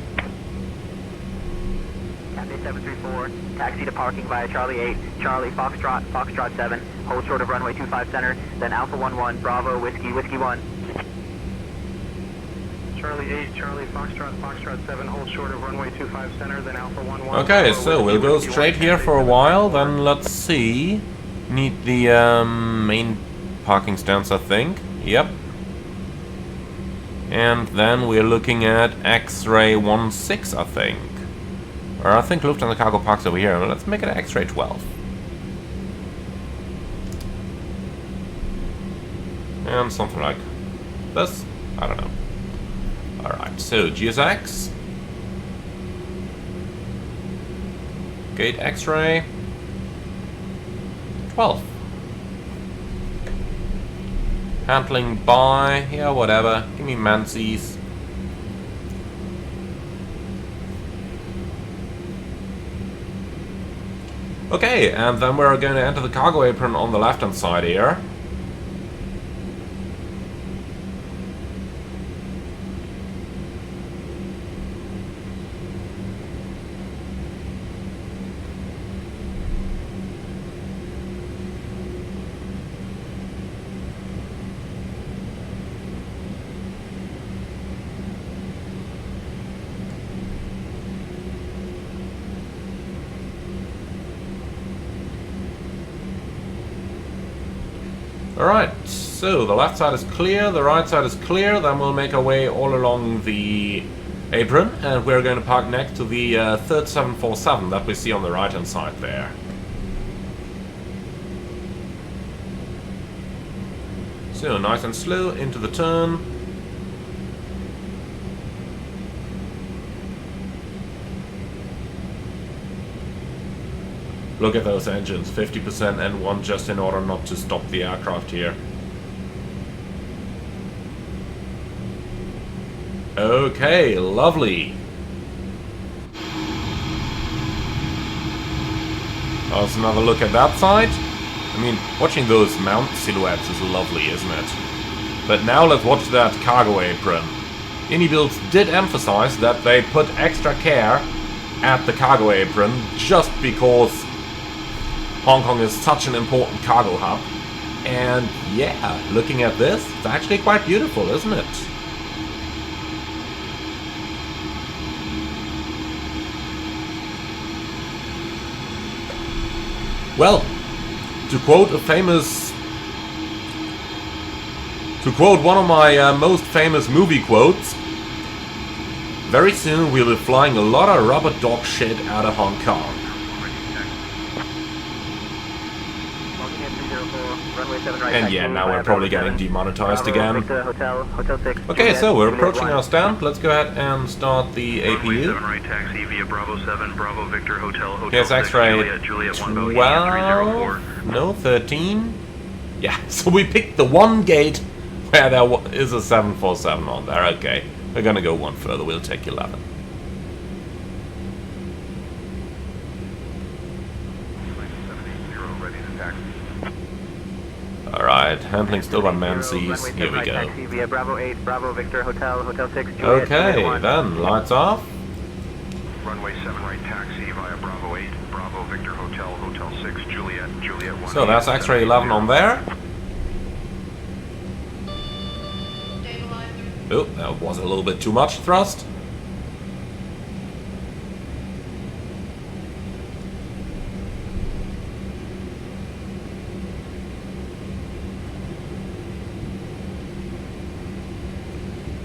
G: Cathay 734, taxi to parking via Charlie 8, Charlie Foxtrot, Foxtrot 7, hold short of runway 25 center, then Alpha 11, Bravo, Whiskey, Whiskey 1.
F: Charlie 8, Charlie Foxtrot, Foxtrot 7, hold short of runway 25 center, then Alpha 11.
A: Okay, so we'll go straight here for a while, then let's see. Need the main parking stands, I think. Yep. And then we're looking at X-Ray 16, I think. Or I think Lufthansa Cargo Park's over here. Let's make it X-Ray 12. And something like this. I don't know. Alright, so GSX. Gate X-Ray 12. Handling by, yeah, whatever. Give me Mancy's. Okay, and then we're going to enter the cargo apron on the left-hand side here. Alright, so the left side is clear, the right side is clear, then we'll make our way all along the apron, and we're going to park next to the third 747 that we see on the right hand side there. So nice and slow into the turn. Look at those engines, 50% N1 just in order not to stop the aircraft here. Okay, lovely. Let's another look at that side. I mean, watching those mount silhouettes is lovely, isn't it? But now let's watch that cargo apron. Builds did emphasize that they put extra care at the cargo apron just because Hong Kong is such an important cargo hub. And yeah, looking at this, it's actually quite beautiful, isn't it? Well, to quote one of my most famous movie quotes, very soon we'll be flying a lot of rubber dog shit out of Hong Kong. And yeah, now we're probably getting demonetized again. Okay, so we're approaching our stand. Let's go ahead and start the APU. Here's X-ray 12, no, 13. Yeah, so we picked the one gate where there is a 747 on there. Okay, we're gonna go one further, we'll take 11. Alright, handling still by Menzies. Here we go.
G: Bravo 8, Bravo Victor, Hotel 6, Juliet,
A: Okay, then, lights off.
I: Runway 7 right taxi via Bravo 8, Bravo Victor Hotel 6, Juliet 1.
A: So that's X-ray 11 on there.
H: Stabilizer.
A: Oh, that was a little bit too much thrust.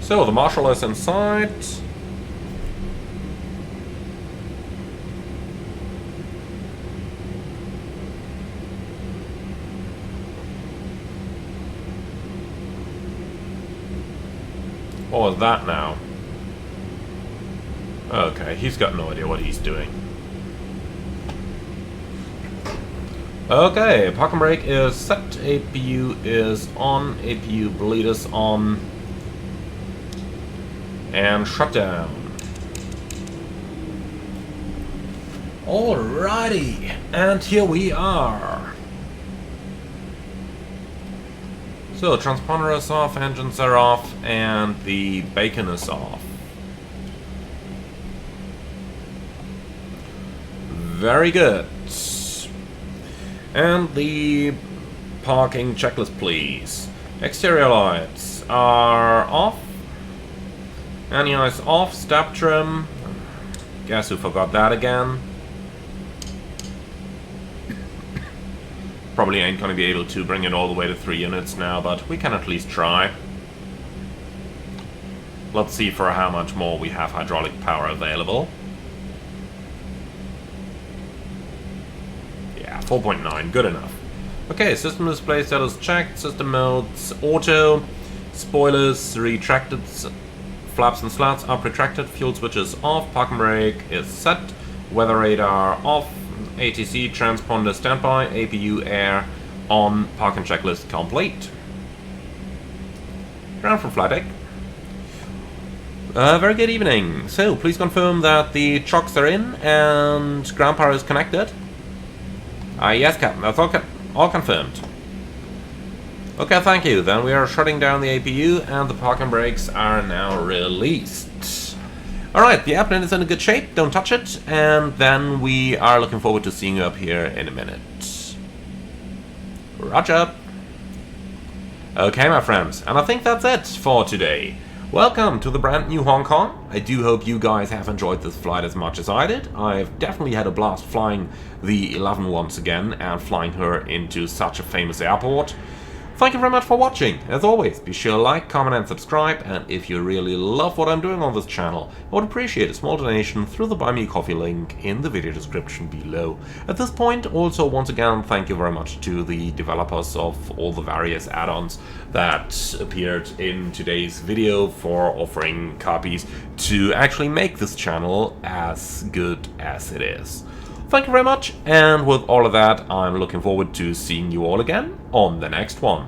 A: So the marshal is inside. What was that now? Okay, he's got no idea what he's doing. Okay, parking brake is set, APU is on, APU bleed is on. And shutdown. Alrighty, and here we are. So transponder is off, engines are off, and the bacon is off. Very good. And the parking checklist, please. Exterior lights are off. Anti-ice off, step trim. Guess who forgot that again? Probably ain't gonna be able to bring it all the way to 3 units now, but we can at least try. Let's see for how much more we have hydraulic power available. Yeah, 4.9, good enough. Okay, system display status checked, system modes, auto, spoilers retracted, flaps and slats are retracted, fuel switch is off, parking brake is set, weather radar off, ATC transponder standby, APU air on, parking checklist complete. Ground from flight deck. Very good evening. So, please confirm that the chocks are in and ground power is connected. Yes, Captain, that's all confirmed. Okay, thank you. Then we are shutting down the APU and the parking brakes are now released. Alright, the airplane is in a good shape, don't touch it, and then we are looking forward to seeing you up here in a minute. Roger. Okay, my friends, and I think that's it for today. Welcome to the brand new Hong Kong. I do hope you guys have enjoyed this flight as much as I did. I've definitely had a blast flying the 11 once again and flying her into such a famous airport. Thank you very much for watching. As always, be sure to like, comment and subscribe, and if you really love what I'm doing on this channel, I would appreciate a small donation through the Buy Me a Coffee link in the video description below. At this point, also once again, thank you very much to the developers of all the various add-ons that appeared in today's video for offering copies to actually make this channel as good as it is. Thank you very much, and with all of that, I'm looking forward to seeing you all again on the next one.